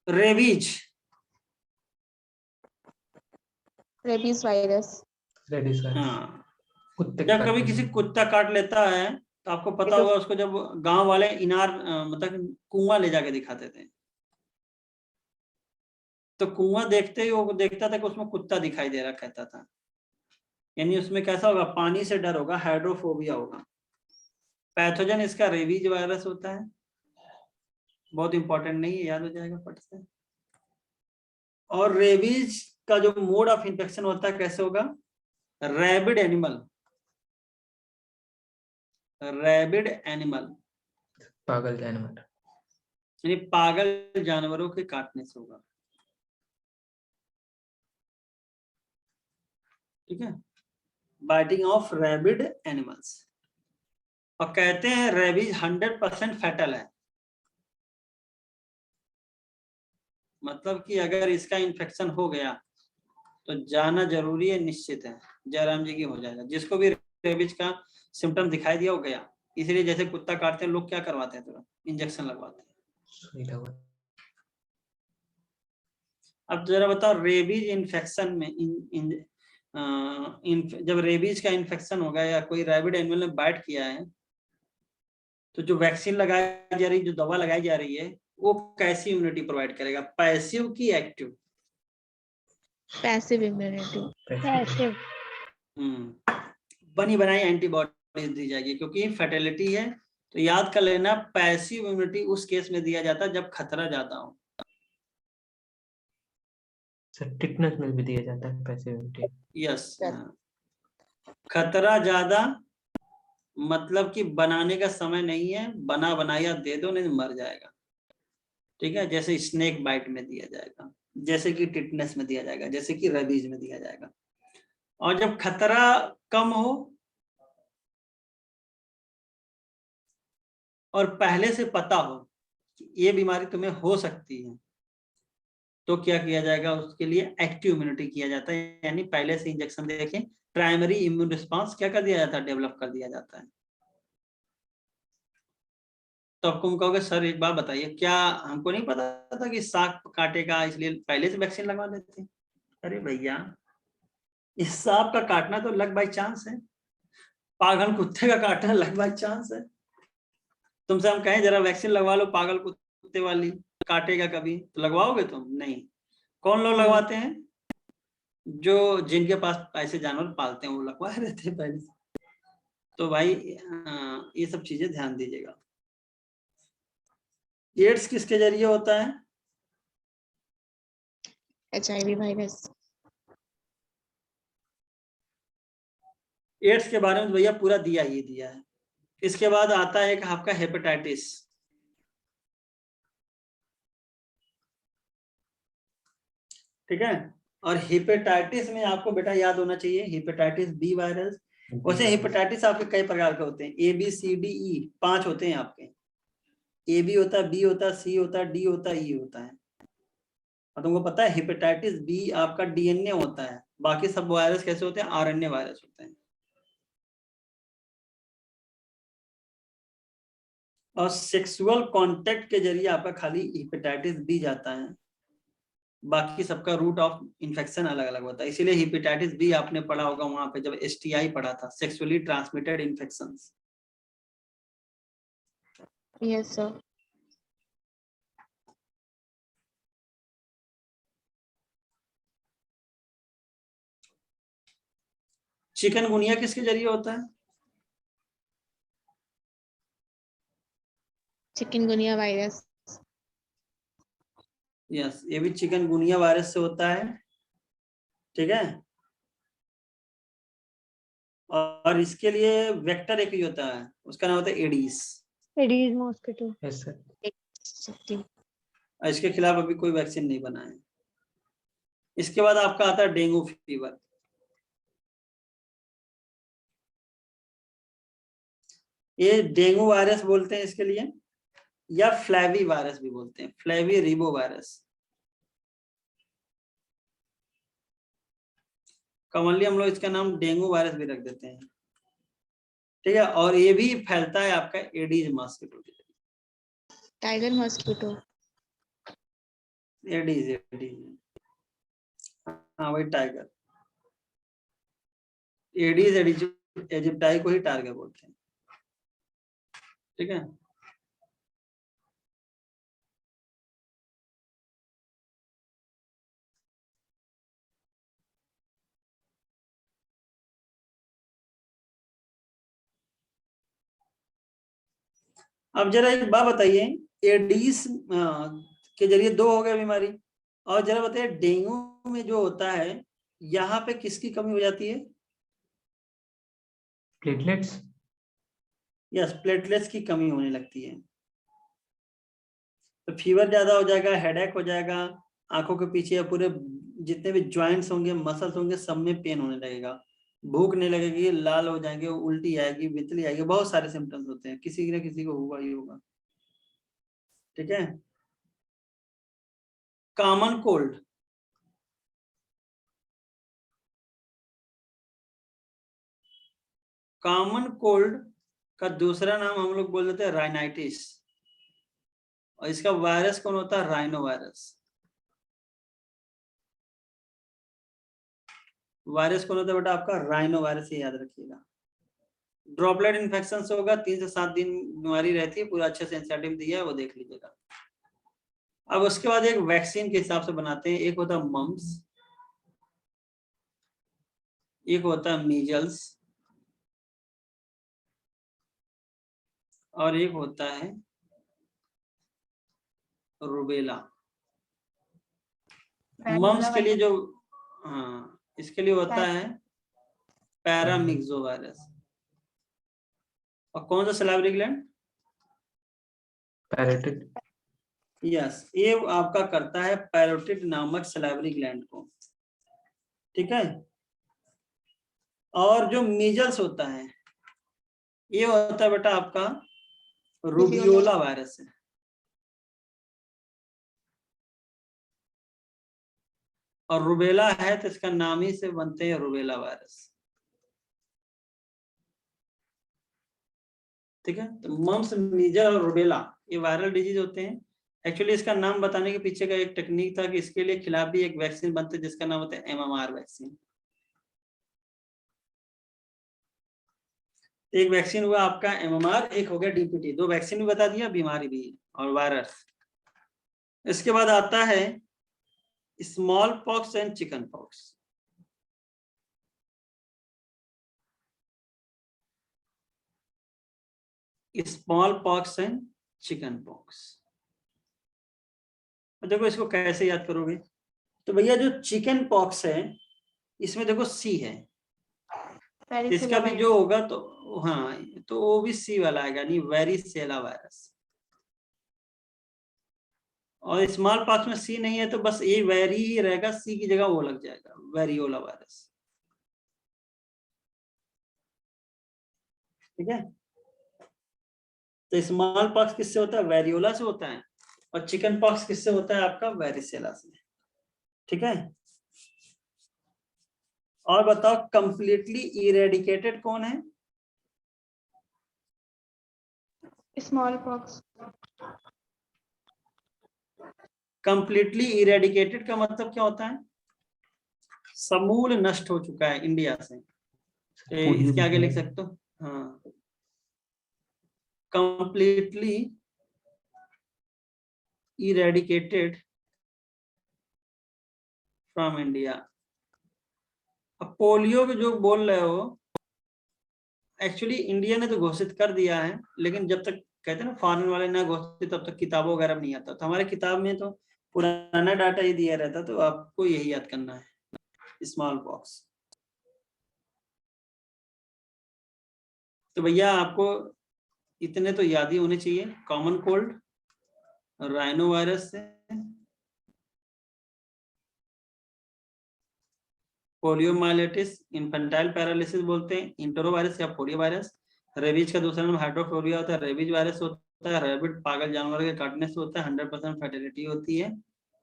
Rabies, rabies virus. Rabies virus. हाँ, कुत्ते जब काटने कभी में। किसी कुत्ता काट लेता है तो आपको पता होगा उसको, जब गांव वाले इनार मतलब कुआं ले जाके दिखाते थे, तो कुआं देखते ही वो देखता था कि उसमें कुत्ता दिखाई दे रहा, कहता था, यानी उसमें कैसा होगा? पानी से डर होगा, हाइड्रोफोबिया होगा। पैथोजन इसका रेबीज वायरस होता है, बहुत इंपॉर्टेंट नहीं है, याद हो जाएगा फट से। और रेबीज का जो मोड ऑफ इंफेक्शन होता है कैसे होगा? रैबिड एनिमल, रैबिड एनिमल पागल जानवर। यानी पागल जानवरों के काटने से होगा, ठीक है। Biting of rabid animals. और कहते हैं रेबीज 100% फैटल है, मतलब कि अगर इसका इन्फेक्शन हो गया तो जाना जरूरी है, निश्चित है, जयराम जी की हो जाएगा। जिसको भी रेबीज का सिम्टम दिखाई दिया हो गया। इसलिए जैसे कुत्ता काटते हैं लोग क्या करवाते हैं? तुरंत इंजेक्शन लगवाते हैं। अब जरा बताओ, रेबीज इन्फेक्शन में जब रेबीज का इन्फेक्शन हो गया या कोई रैबिड एनिमल ने बाइट किया है, तो जो वैक्सीन लगाई जा रही, जो दवा लगाई जा रही है, वो कैसी इम्यूनिटी प्रोवाइड करेगा, पैसिव की एक्टिव? Passive immunity. पैसिव। बनी बनाई एंटीबॉडीज दी जाएगी, क्योंकि फर्टिलिटी है। तो याद कर लेना, पैसिव इम्यूनिटी उस केस में दिया जाता है जब खतरा ज्यादा हो। सर टिटनेस में भी दिया जाता है पैसिव इम्यूनिटी। यस, खतरा ज्यादा मतलब कि बनाने का समय नहीं है, बना बनाया दे दो, नहीं मर जाएगा। ठीक है, जैसे स्नेक बाइट में दिया जाएगा, जैसे कि टिटनेस में दिया जाएगा, जैसे कि रेबीज में दिया जाएगा। और जब खतरा कम हो और पहले से पता हो कि ये बीमारी तुम्हें हो सकती है, तो क्या किया जाएगा, उसके लिए एक्टिव इम्यूनिटी किया जाता है। यानी पहले से इंजेक्शन देके प्राइमरी इम्यून रिस्पांस क्या कर दिया जाता है, डेवलप कर दिया जाता है। तो आपको हम कहोगे सर एक बात बताइए, क्या हमको नहीं पता था कि सांप काटेगा इसलिए पहले से वैक्सीन लगवा देते हैं? अरे भैया, इस सांप का काटना तो लक बाई चांस है, पागल कुत्ते का काटना लक बाई चांस है। तुमसे हम कहें जरा वैक्सीन लगवा लो पागल कुत्ते वाली, काटेगा कभी तो लगवाओगे तुम? नहीं। कौन लोग लगवाते हैं? जो जिनके पास ऐसे जानवर पालते हैं वो लगवा रहते हैं पहले से। तो भाई ये सब चीजें ध्यान दीजिएगा। एड्स किसके जरिए होता है? HIV virus. एड्स के बारे में तो भैया पूरा दिया ही दिया है। इसके बाद आता है एक आपका हेपेटाइटिस। ठीक है, और हेपेटाइटिस में आपको बेटा याद होना चाहिए हेपेटाइटिस बी वायरस। वैसे हेपेटाइटिस आपके कई प्रकार के होते हैं, A B C D E 5 होते हैं आपके। ए बी होता है, बी होता है, सी होता है, डी होता है, ई होता है। और तुमको पता है हेपेटाइटिस बी आपका डीएनए होता है, बाकी सब वायरस कैसे होते हैं, आरएनए वायरस होते हैं। और सेक्सुअल कांटेक्ट के जरिए आपका खाली हेपेटाइटिस बी जाता है, बाकी सबका रूट ऑफ इन्फेक्शन अलग अलग होता है। इसीलिए हेपेटाइटिस बी आपने पढ़ा होगा वहां पे जब एसटीआई पढ़ा था, sexually transmitted infections. Yes sir. Chikungunya किसके जरिए होता है? Chikungunya virus. यस, ये भी चिकनगुनिया वायरस से होता है। ठीक है, और इसके लिए वेक्टर एक ही होता है, उसका नाम होता है Aedes. Aedes mosquito. Yes sir. इसके खिलाफ अभी कोई वैक्सीन नहीं बना है। इसके बाद आपका आता है डेंगू फीवर। ये डेंगू वायरस बोलते हैं इसके लिए, या फ्लैवी वायरस भी बोलते हैं, फ्लैवी रिबो वायरस। कॉमनली हम लोग इसका नाम डेंगू वायरस भी रख देते हैं। ठीक है, और ये भी फैलता है आपका Aedes mosquito. Tiger mosquito. Aedes Aedes, हाँ वही टाइगर। एडीज इजिप्टाई को ही टाइगर बोलते हैं। ठीक है, अब जरा एक बात बताइए, एडीज के जरिए 2 हो गए बीमारी, और जरा बताइए डेंगू में जो होता है यहाँ पे किसकी कमी हो जाती है? प्लेटलेट्स। यस, प्लेटलेट्स की कमी होने लगती है। तो फीवर ज्यादा हो जाएगा, हेडेक हो जाएगा, आंखों के पीछे पूरे जितने भी ज्वाइंट्स होंगे, मसल्स होंगे, सब में पेन होने लगेगा, भूख नहीं लगेगी, लाल हो जाएंगे, उल्टी आएगी, बितली आएगी, बहुत सारे सिम्टम्स होते हैं, किसी न किसी को हुआ ही होगा। ठीक है, कॉमन कोल्ड। कॉमन कोल्ड का दूसरा नाम हम लोग बोल देते हैं राइनाइटिस, और इसका वायरस कौन होता है, राइनो वायरस। वायरस कौन होता है बेटा आपका, राइनो वायरस, ये याद रखिएगा। ड्रॉपलेट इन्फेक्शन से होगा, 3 से 7 दिन बीमारी रहती है, पूरा अच्छे से एंटीबायोटिक दिया है वो देख लीजिएगा। अब उसके बाद एक वैक्सीन के हिसाब से बनाते हैं। एक होता है मम्स, एक होता है मीजल्स, और एक होता है रूबेला। मम्स के लिए जो, हाँ, इसके लिए होता है पैरामिक्सो वायरस। और कौन सा सलाइवरी ग्लैंड? पैरोटिड। यस, ये आपका करता है पैरोटिड नामक सलाइवरी ग्लैंड को, ठीक है। और जो मीजल्स होता है ये होता है बेटा आपका रूबियोला वायरस है। और रूबेला है तो इसका नाम ही से बनते हैं रूबेला वायरस, ठीक है। तो मम्स, मीजल और रूबेला ये वायरल डिजीज होते हैं। एक्चुअली इसका नाम बताने के पीछे का एक टेक्निक था कि इसके लिए खिलाफ भी एक वैक्सीन बनते है जिसका नाम होता है MMR वैक्सीन। एक वैक्सीन हुआ आपका MMR, एक हो गया DPT। दो वैक्सीन भी बता दिया, बीमारी भी और वायरस। इसके बाद आता है small pox and chicken pox. Small pox and chicken pox, देखो इसको कैसे याद करोगे। तो भैया जो चिकन पॉक्स है इसमें देखो C है, इसका भी जो होगा तो हाँ, तो वो भी C वाला आएगा, नहीं वेरिसेला वायरस। और स्मॉल पॉक्स में C नहीं है तो बस ये वेरी ही रहेगा, C की जगह वो लग जाएगा, वेरियोला वायरस, ठीक है। तो स्मॉल पॉक्स किससे होता है? वेरियोला से होता है। और चिकन पॉक्स किससे होता है? आपका वेरिसेला से, ठीक है। और बताओ कंप्लीटली इरेडिकेटेड कौन है? Small pox. कंप्लीटली इरेडिकेटेड का मतलब क्या होता है? समूल नष्ट हो चुका है इंडिया से। इसके आगे लिख सकते हो, हाँ, कंप्लीटली इरेडिकेटेड फ्रॉम इंडिया। अब पोलियो के जो बोल रहे हो, एक्चुअली इंडिया ने तो घोषित कर दिया है, लेकिन जब तक कहते हैं ना फॉरेन वाले ना घोषित तब तक किताबों वगैरह नहीं आता। तो हमारे किताब में तो पुराना डाटा ही दिया रहता, तो आपको यही याद करना है, स्मॉल पॉक्स। तो भैया आपको इतने तो याद ही होने चाहिए, कॉमन कोल्ड, राइनो वायरस से, पोलियोमाइलिटिस, इन्फेंटाइल पैरालिसिस बोलते हैं, इंटरो वायरस या पोलियो वायरस। रेबीज का दूसरा नाम हाइड्रोफोबिया होता है, रेबीज वायरस होता है। रेबिड पागल जानवर के काटने से होता है, 100% फर्टिलिटी होती है।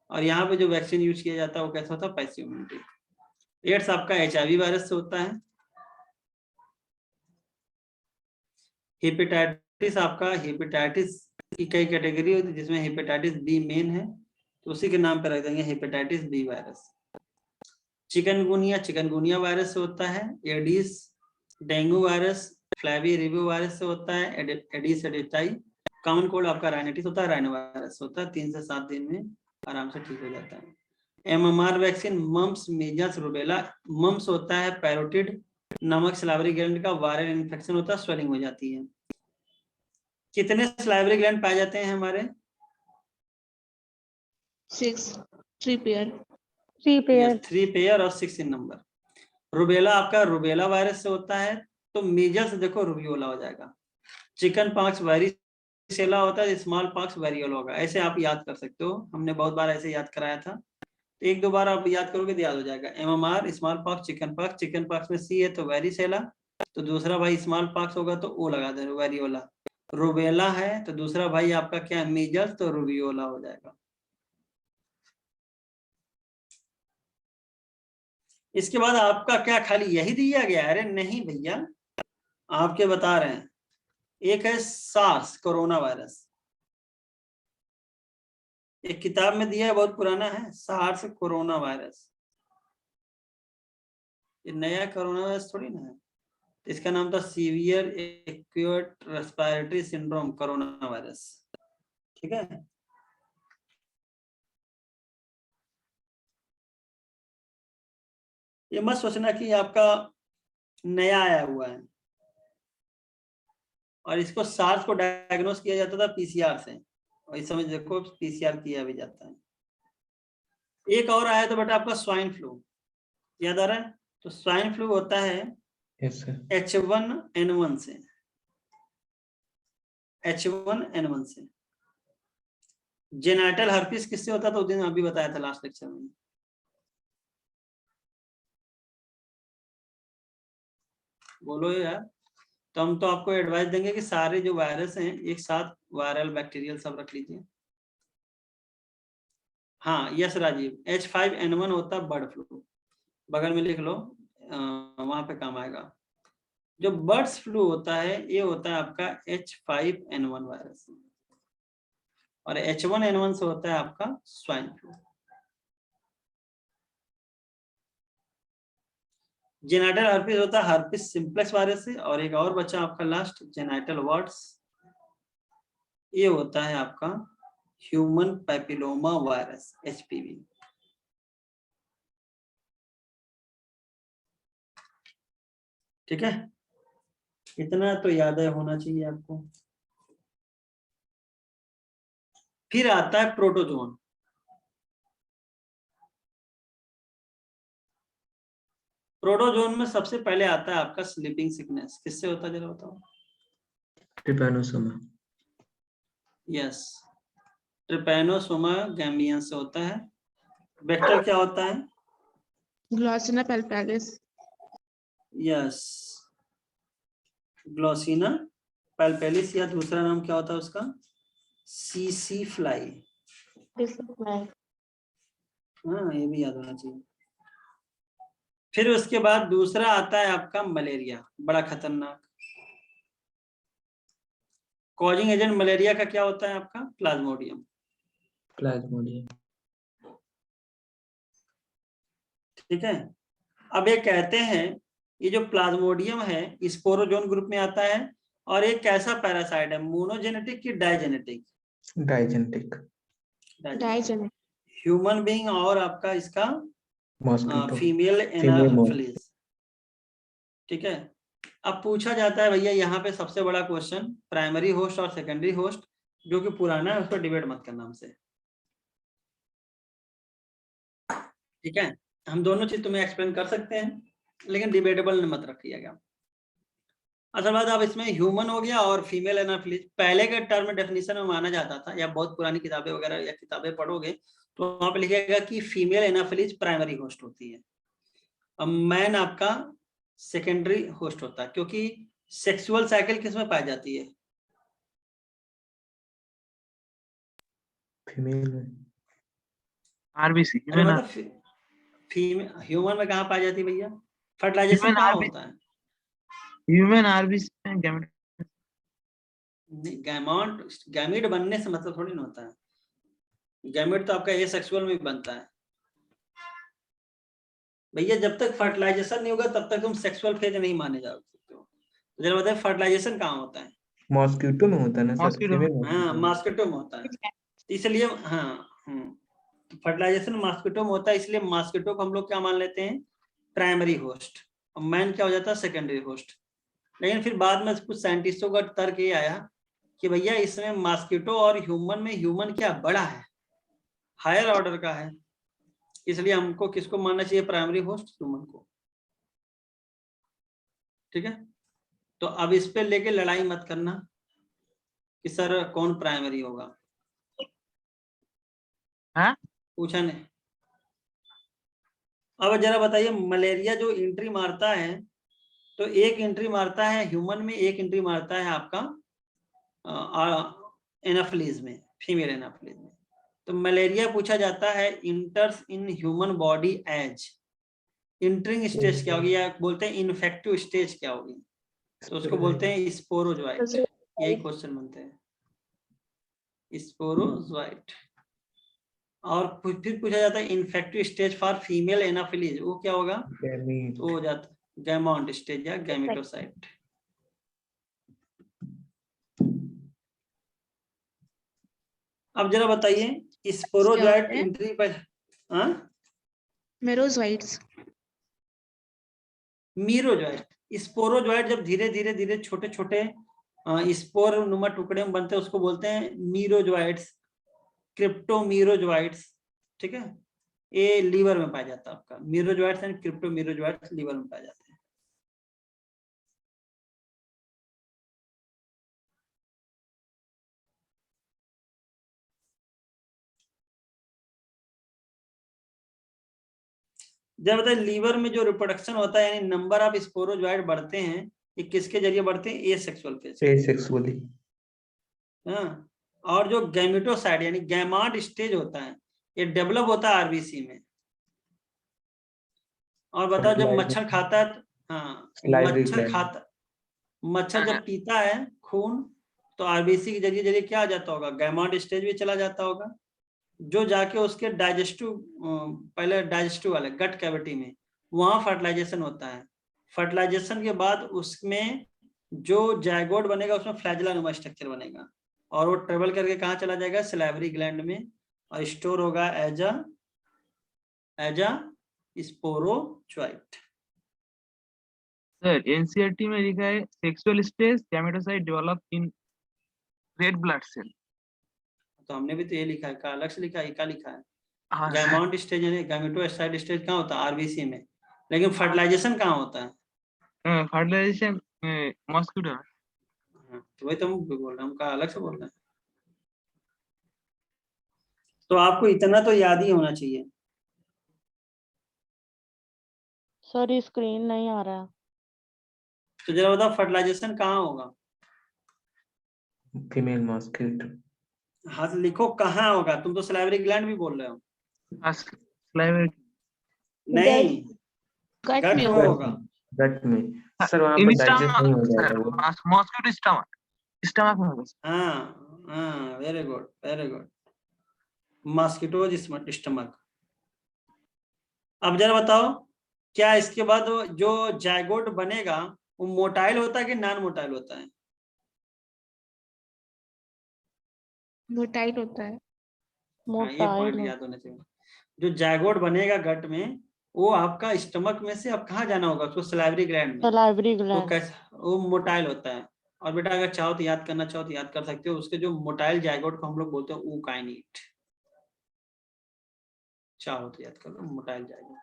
और यहाँ पे जो वैक्सीन यूज किया जाता है वो कैसा होता है? Passive immunity. एड्स आपका HIV वायरस से होता है। हेपेटाइटिस आपका, हेपेटाइटिस की कई कैटेगरी होती है जिसमें हेपेटाइटिस B मेन है, तो उसी के नाम पर रख देंगे hepatitis B virus. Chikungunya virus से होता है। एडिस डेंगू वायरस फ्लैवी वायरस से होता है। एडिस एडिटाई। कॉमन कोल्ड आपका राइनाइटिस होता है, राइनो वायरस होता है। 3 से 7 दिन में आराम से ठीक हो जाता है। MMR vaccine mumps, measles, rubella. Mumps होता है पैरोटिड नामक सलाइवरी ग्लैंड का वायरल इन्फेक्शन होता है, स्वेलिंग हो जाती है। कितने सलाइवरी ग्लैंड पाए जाते हैं हमारे? 3 पेयर। 3 पेयर। 3 पेयर और 6 इन नंबर। रूबेला आपका रूबेला वायरस से होता है, तो मीजल्स देखो रूबियोला हो जाएगा। चिकन पॉक्स वेरिसेला होता है, स्मॉल पॉक्स वेरियोला होगा। ऐसे आप याद कर सकते हो, हमने बहुत बार ऐसे याद कराया था, तो 1-2 बार आप याद करोगे तो याद हो जाएगा। MMR small pox, chicken pox में C है तो वेरिसेला, तो दूसरा भाई स्मॉल पॉक्स होगा तो O लगा दे, वेरियोला। रूबेला है तो दूसरा भाई आपका क्या है? मीजल्स, तो रूबियोला हो जाएगा। इसके बाद आपका क्या खाली यही दिया गया? अरे नहीं भैया, आपके बता रहे हैं। एक है सार्स कोरोना वायरस, एक किताब में दिया है, बहुत पुराना है, सार्स कोरोना वायरस। ये नया कोरोना वायरस थोड़ी ना है। इसका नाम था severe acute respiratory syndrome corona virus, ठीक है। ये मत सोचना कि आपका नया आया हुआ है, और इसको सार्स को डायग्नोस किया जाता था पीसीआर से, और इस समय देखो पीसीआर किया भी जाता है। एक और आया था बेटा आपका स्वाइन फ्लू, याद आ रहा है? तो स्वाइन फ्लू होता है यस सर। H1N1 से, H1N1 से। जेनाइटल हर्पिस किससे होता था उस दिन अभी बताया था लास्ट लेक्चर में। बोलो यार। तो हम तो आपको एडवाइस देंगे कि सारे जो वायरस हैं एक साथ, वायरल बैक्टीरियल सब रख लीजिए। हाँ यस राजीव, H5N1 होता है बर्ड फ्लू, बगल में लिख लो, वहां पे काम आएगा। जो बर्ड्स फ्लू होता है ये होता है आपका H5N1 वायरस, और H1N1 से होता है आपका स्वाइन फ्लू। जेनाइटल हर्पिस होता है हर्पिस सिम्प्लेक्स वायरस से, और एक और बच्चा आपका लास्ट जेनाइटल वार्ड्स, ये होता है आपका ह्यूमन पैपिलोमा वायरस, HPV। ठीक है, इतना तो याद है होना चाहिए आपको। फिर आता है प्रोटोजोन। प्रोटोजोन में सबसे पहले आता है आपका स्लीपिंग सिकनेस, किससे होता है जरा बताओ? ट्रिपैनोसोमा। यस, ट्रिपैनोसोमा गैम्बियन से होता है। वेक्टर क्या होता है? ग्लॉसिना पैल्पैलिस। यस, ग्लॉसिना पैल्पेलिस, या दूसरा नाम क्या होता है उसका? CC fly. हाँ ये भी याद होना चाहिए। फिर उसके बाद दूसरा आता है आपका मलेरिया, बड़ा खतरनाक। कॉजिंग एजेंट मलेरिया का क्या होता है आपका? प्लाज्मोडियम। प्लाज्मोडियम। ठीक है, अब ये कहते हैं ये जो प्लाज्मोडियम है स्पोरोजोन ग्रुप में आता है, और एक कैसा पैरासाइट है, मोनोजेनेटिक की digenetic? Digenetic. Digenetic. Human being और आपका इसका मॉस्किटो। Female Anopheles. ठीक है, अब पूछा जाता है भैया यहाँ पे सबसे बड़ा क्वेश्चन, प्राइमरी होस्ट और सेकेंडरी होस्ट, जो कि पुराना है, उस पर डिबेट मत करना हमसे। ठीक है, हम दोनों चीज तुम्हें एक्सप्लेन कर सकते हैं, लेकिन डिबेटेबल मत रखिएगा। असल बात, अब इसमें ह्यूमन हो गया और फीमेल एनाफिलिस, पहले के टर्म डेफिनेशन में माना जाता था, या बहुत पुरानी किताबें वगैरह या किताबें पढ़ोगे तो वहां पे लिखेगा कि फीमेल एनाफिलिस प्राइमरी होस्ट होती है, अब मैन आपका सेकेंडरी होस्ट होता है, क्योंकि सेक्सुअल साइकिल किसमें पाई जाती है? फीमेल में। आरबीसी। अरे मतलब ह्यूमन में कहाँ पाई जाती है भैया? फर्टिलाइजेशन कहाँ होता है? ह्यूमन आरबीसी में गैमेट। गैमेट बनने से मतलब थोड़ी ना होता है, गैमेट तो आपका एसेक्सुअल में भी बनता है भैया। जब तक फर्टिलाइजेशन नहीं होगा तब तक तुम सेक्सुअल फेज नहीं माने जा सकते हो। तो जरा बताए फर्टिलाइजेशन कहाँ होता है? मॉस्किटो में होता है ना सर? मॉस्किटो। हाँ मॉस्किटो में होता है, इसलिए हाँ फर्टिलाइजेशन मॉस्किटो में होता है, इसलिए मॉस्किटो को हम लोग क्या मान लेते हैं? प्राइमरी होस्ट, और मैन क्या हो जाता है? Secondary host. लेकिन फिर बाद में कुछ साइंटिस्टों का तर्क ये आया कि भैया इसमें मॉस्किटो और ह्यूमन में ह्यूमन क्या बड़ा है, हायर ऑर्डर का है, इसलिए हमको किसको मानना चाहिए प्राइमरी होस्ट? ह्यूमन को। ठीक है, तो अब इस पे लेके लड़ाई मत करना कि सर कौन प्राइमरी होगा। हाँ? पूछा नहीं। अब जरा बताइए, मलेरिया जो एंट्री मारता है, तो एक एंट्री मारता है ह्यूमन में, एक एंट्री मारता है आपका एनाफिलीज में, फीमेल एनाफिलीज में। तो मलेरिया पूछा जाता है enters in human body as, entering stage क्या होगी, या बोलते हैं इन्फेक्टिव स्टेज क्या होगी? तो उसको बोलते हैं स्पोरोजोइट। यही क्वेश्चन बनते हैं, स्पोरोजोइट। और फिर पूछा जाता है infective stage for female Anopheles, वो क्या होगा? तो हो जाता गैमोन्ट स्टेज या गैमेटोसाइट। अब जरा बताइए स्पोरोजोइट एंट्री पर, हाँ मेरोजोइट्स। मीरोजोइट, स्पोरोजोइट जब धीरे धीरे धीरे छोटे छोटे स्पोर नुमा टुकड़े में बनते हैं उसको बोलते हैं मीरोजोइट्स, क्रिप्टोमीरोजोइट्स। ठीक है, ये लीवर में पाया जाता है आपका। मीरोजोइट्स एंड क्रिप्टोमीरोजोइट्स लीवर में पाए जाते हैं। जब बताए लीवर में जो रिप्रोडक्शन होता है यानी नंबर ऑफ स्पोरोजोइट बढ़ते हैं, ये किसके जरिए बढ़ते हैं? एसेक्सुअल के जरिए। एसेक्सुअली। हाँ, और जो गैमेटोसाइड यानी गैमाट स्टेज होता है ये डेवलप होता है आरबीसी में। और बताओ जब मच्छर खाता है, हाँ मच्छर जब पीता है खून तो आरबीसी के जरिए जरिए क्या आ जाता होगा? गैमाट स्टेज भी चला जाता होगा, जो जाके उसके डाइजेस्टिव, पहले डाइजेस्टिव वाले गट कैविटी में, वहां फर्टिलाइजेशन होता है। फर्टिलाइजेशन के बाद उसमें जो जायगोट बनेगा उसमें फ्लैजेला नुमा स्ट्रक्चर बनेगा और वो ट्रेवल करके कहाँ चला जाएगा? सिलाइवरी ग्लैंड में, और स्टोर होगा as a sporozoite. Sir NCERT में लिखा है sexual stage gametocyte develop in red blood cell. तो हमने भी तो ये लिखा है, का अलग से लिखा है, क्या लिखा है? हाँ गैमाउंट स्टेज यानी गैमेटोसाइट स्टेज कहाँ होता है? आरबीसी में। लेकिन फर्टिलाइजेशन कहाँ होता है? Fertilization mosquito. तो वही तो हम भी बोल रहे हैं, हम कहा अलग से बोल रहे हैं। तो आपको इतना तो याद ही होना चाहिए। सर स्क्रीन नहीं आ रहा है। तो जरा बताओ फर्टिलाइजेशन कहाँ होगा? Female mosquito. हाथ लिखो कहाँ होगा, तुम तो सलाइवरी ग्लैंड भी बोल रहे हो। नहीं, गट गट में में होगा। गट में सर, वहाँ पर डाइजेस्ट नहीं हो जाएगा वो। मॉस्किटो स्टमक में होगा। हाँ हाँ, very good very good, mosquitoes stomach. अब जरा बताओ क्या इसके बाद जो जायगोट बनेगा वो मोटाइल होता है कि नॉन मोटाइल होता है? मोटाइल होता है। हाँ, ये पॉइंट याद होना चाहिए। जो जायगोट बनेगा गट में वो आपका स्टमक में से अब कहाँ जाना होगा? उसको सलाइवरी ग्लैंड में। सलाइवरी वो ग्लैंड। कैसा? वो मोटाइल होता है। और बेटा अगर चाहो तो याद करना चाहो तो याद कर सकते हो, उसके जो मोटाइल जायगोट को हम लोग बोलते हैं ऊकाइनेट। चाहो तो याद कर लो, मोटाइल जायगोट।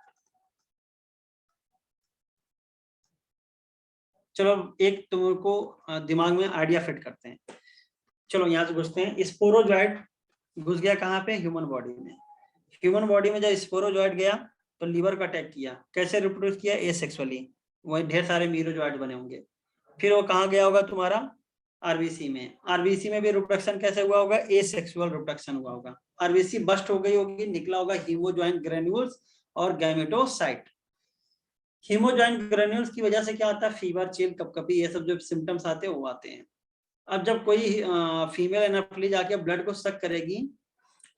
चलो एक तुमको दिमाग में आइडिया फिट करते हैं। चलो यहाँ से घुसते हैं। स्पोरोजोइट घुस गया कहाँ पे? ह्यूमन बॉडी में। ह्यूमन बॉडी में जब स्पोरोजोइट गया तो लीवर को अटैक किया। कैसे रिप्रोड्यूस किया? एसेक्सुअली। वही ढेर सारे मीरोजोइट बने होंगे। फिर वो कहाँ गया होगा? तुम्हारा आरबीसी में। आरबीसी में भी रिप्रोडक्शन कैसे हुआ होगा? एसेक्सुअल रिप्रोडक्शन हुआ होगा। आरबीसी बस्ट हो गई होगी, निकला होगा हीमोजॉइन ग्रेन्यूल्स और गैमेटोसाइट। हीमोजॉइन ग्रेन्यूल्स की वजह से क्या आता है? फीवर, चिल, कपकपी, ये सब जो सिम्टम्स आते हैं वो आते हैं। अब जब कोई फीमेल एनाफिली जाके ब्लड को सक करेगी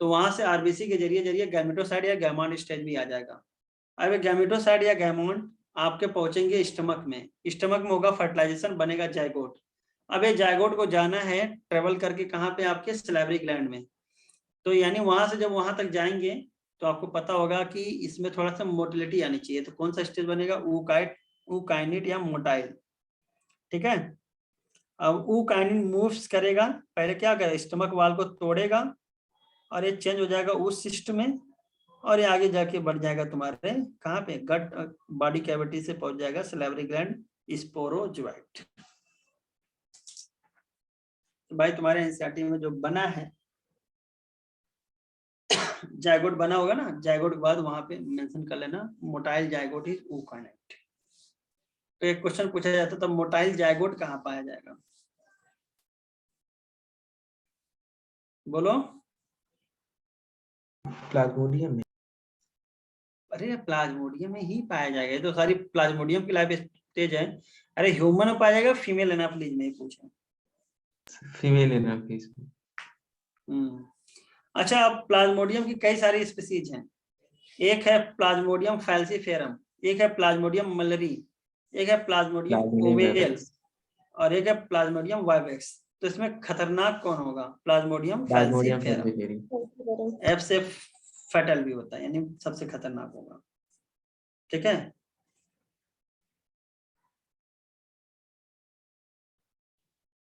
तो वहां से आरबीसी के जरिए जरिए गैमेटोसाइट या गैमॉन स्टेज भी आ जाएगा। अब गैमेटोसाइट या गैमॉन आपके पहुंचेंगे स्टमक में। स्टमक में होगा फर्टिलाइजेशन, बनेगा जायगोट। अब ये जायगोट को जाना है ट्रेवल करके कहाँ पे? आपके सलाइवरी ग्लैंड में। तो यानी वहां से जब वहां तक जाएंगे तो आपको पता होगा कि इसमें थोड़ा सा मोटिलिटी आनी चाहिए। तो कौन सा स्टेज बनेगा? ऊकाइनेट या मोटाइल। ठीक है, अब ऊकाइनेट मूव्स करेगा, पहले क्या करेगा? स्टमक वाल को तोड़ेगा और ये चेंज हो जाएगा उस सिस्ट में, और ये आगे जाके बढ़ जाएगा तुम्हारे कहाँ पे? गट बॉडी कैविटी से पहुंच जाएगा सलाइवरी ग्लैंड, स्पोरोजोइट। तो भाई तुम्हारे एनसीईआरटी में जो बना है जायगोट बना होगा ना, जायगोट के बाद वहां पे मेंशन कर लेना मोटाइल जायगोट इज ऊकाइनेट। तो एक क्वेश्चन पूछा जाता है, तो मोटाइल जायगोट कहाँ पाया जाएगा? बोलो। प्लाज्मोडियम में। अरे प्लाज्मोडियम में ही पाया जाएगा, ये तो सारी प्लाज्मोडियम की लाइफ स्टेज है। अरे ह्यूमन में पाया जाएगा, फीमेल एनाफिलीज में ही पूछा। फीमेल एनाफिलीज में। अच्छा, अब प्लाज्मोडियम की कई सारी स्पीसीज हैं। एक है प्लाज्मोडियम फैल्सीफेरम, एक है प्लाज्मोडियम मलरी, एक है प्लाज्मोडियम ओवेल्स और एक है प्लाज्मोडियम वाइवेक्स। तो इसमें खतरनाक कौन होगा? Plasmodium falciparum. एफ से फैटल भी होता है, यानी सबसे खतरनाक होगा। ठीक है,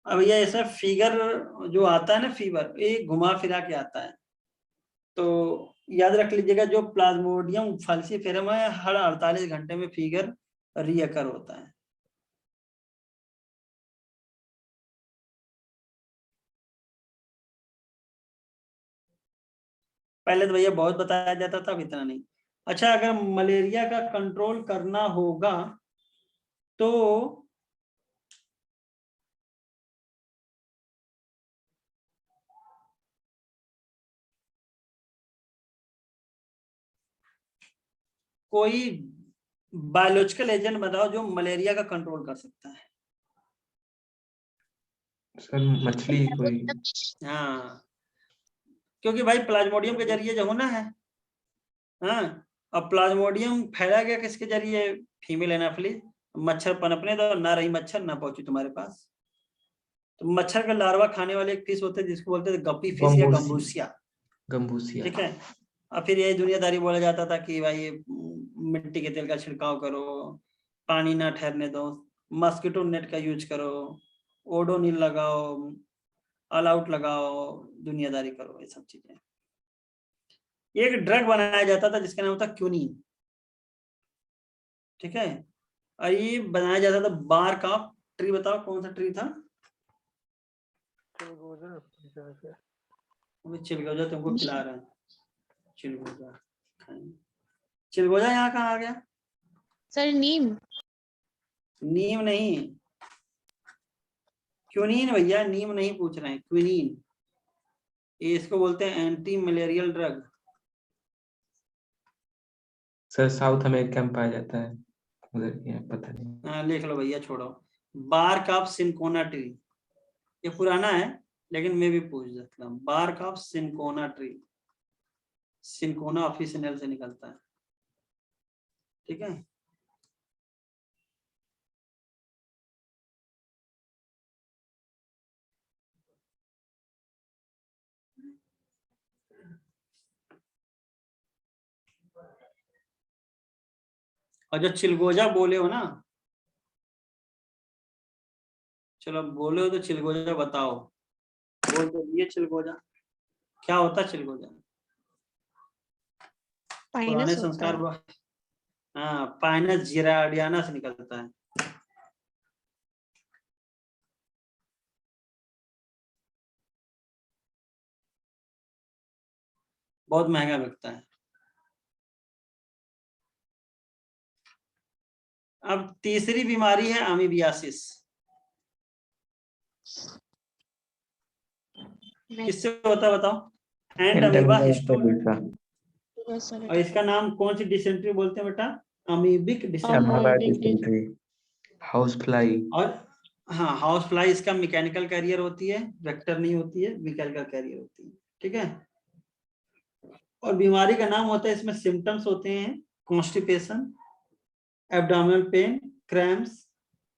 अब ये ऐसा फिगर जो आता है ना, फीवर, ये घुमा फिरा के आता है, तो याद रख लीजिएगा जो प्लाज्मोडियम फाल्सिफेरम है हर 48 घंटे में फिगर रियकर होता है। पहले तो भैया बहुत बताया जाता था, अब इतना नहीं। अच्छा, अगर मलेरिया का कंट्रोल करना होगा तो कोई बायोलॉजिकल एजेंट बताओ जो मलेरिया का कंट्रोल कर सकता है। सर मछली कोई। हाँ, क्योंकि भाई प्लाज्मोडियम के जरिए जो होना है। हाँ, अब प्लाज्मोडियम फैला गया किसके जरिए? Female Anopheles. मच्छर पनपने दो, ना रही मच्छर, ना पहुंची तुम्हारे पास। तो मच्छर का लार्वा खाने वाले एक फिश होते हैं जिसको बोलते थे गप्पी फिश या गंबूसिया। गंबूसिया। ठीक है। और फिर यही दुनियादारी बोला जाता था कि भाई मिट्टी के तेल का छिड़काव करो, पानी ना ठहरने दो, मस्कीटो नेट का यूज करो, ओडोनिल लगाओ, ऑल आउट लगाओ, दुनियादारी करो, ये सब चीजें। एक ड्रग बनाया जाता था जिसका नाम था क्यूनिन। ठीक है। और ये बनाया जाता था बार्क ऑफ ट्री। बताओ कौन सा ट्री था? चिलगोजा तुमको खिला रहे हैं। चिलगोजा खाएंगे। चिलगोजा यहाँ कहाँ आ गया? सर नीम। नीम नहीं, क्यूनिन भैया, नीम नहीं पूछ रहे हैं, क्यूनिन। ये इसको बोलते हैं anti malarial drug. Sir south America में पाया जाता है, उधर क्या पता नहीं। हाँ, लिख लो भैया, छोड़ो। बार्क ऑफ सिनकोना ट्री, ये पुराना है लेकिन मैं भी पूछ सकता हूँ। Bark of cinchona tree, cinchona official से निकलता है। ठीक है। और जो चिलगोजा बोले हो ना, चलो बोले हो तो चिलगोजा बताओ। बोल तो दिए चिलगोजा। क्या होता है चिलगोजा? पुराने पाइनस होता संस्कार है। हाँ, पाइनस जिराडियाना से निकलता है। बहुत महंगा बिकता है। अब तीसरी बीमारी है अमीबियासिस। किससे होता है बताओ? And amoeba history. और इसका नाम कौन सी डिसेंट्री बोलते हैं बेटा? Amoebic dysentery. House fly. और हाँ, हाउस फ्लाई इसका मैकेनिकल कैरियर होती है, वेक्टर नहीं होती है, मैकेनिकल कैरियर होती है। ठीक है। और बीमारी का नाम होता है, इसमें सिम्टम्स होते हैं कॉन्स्टिपेशन, एब्डोमिनल पेन, क्रैम्प्स,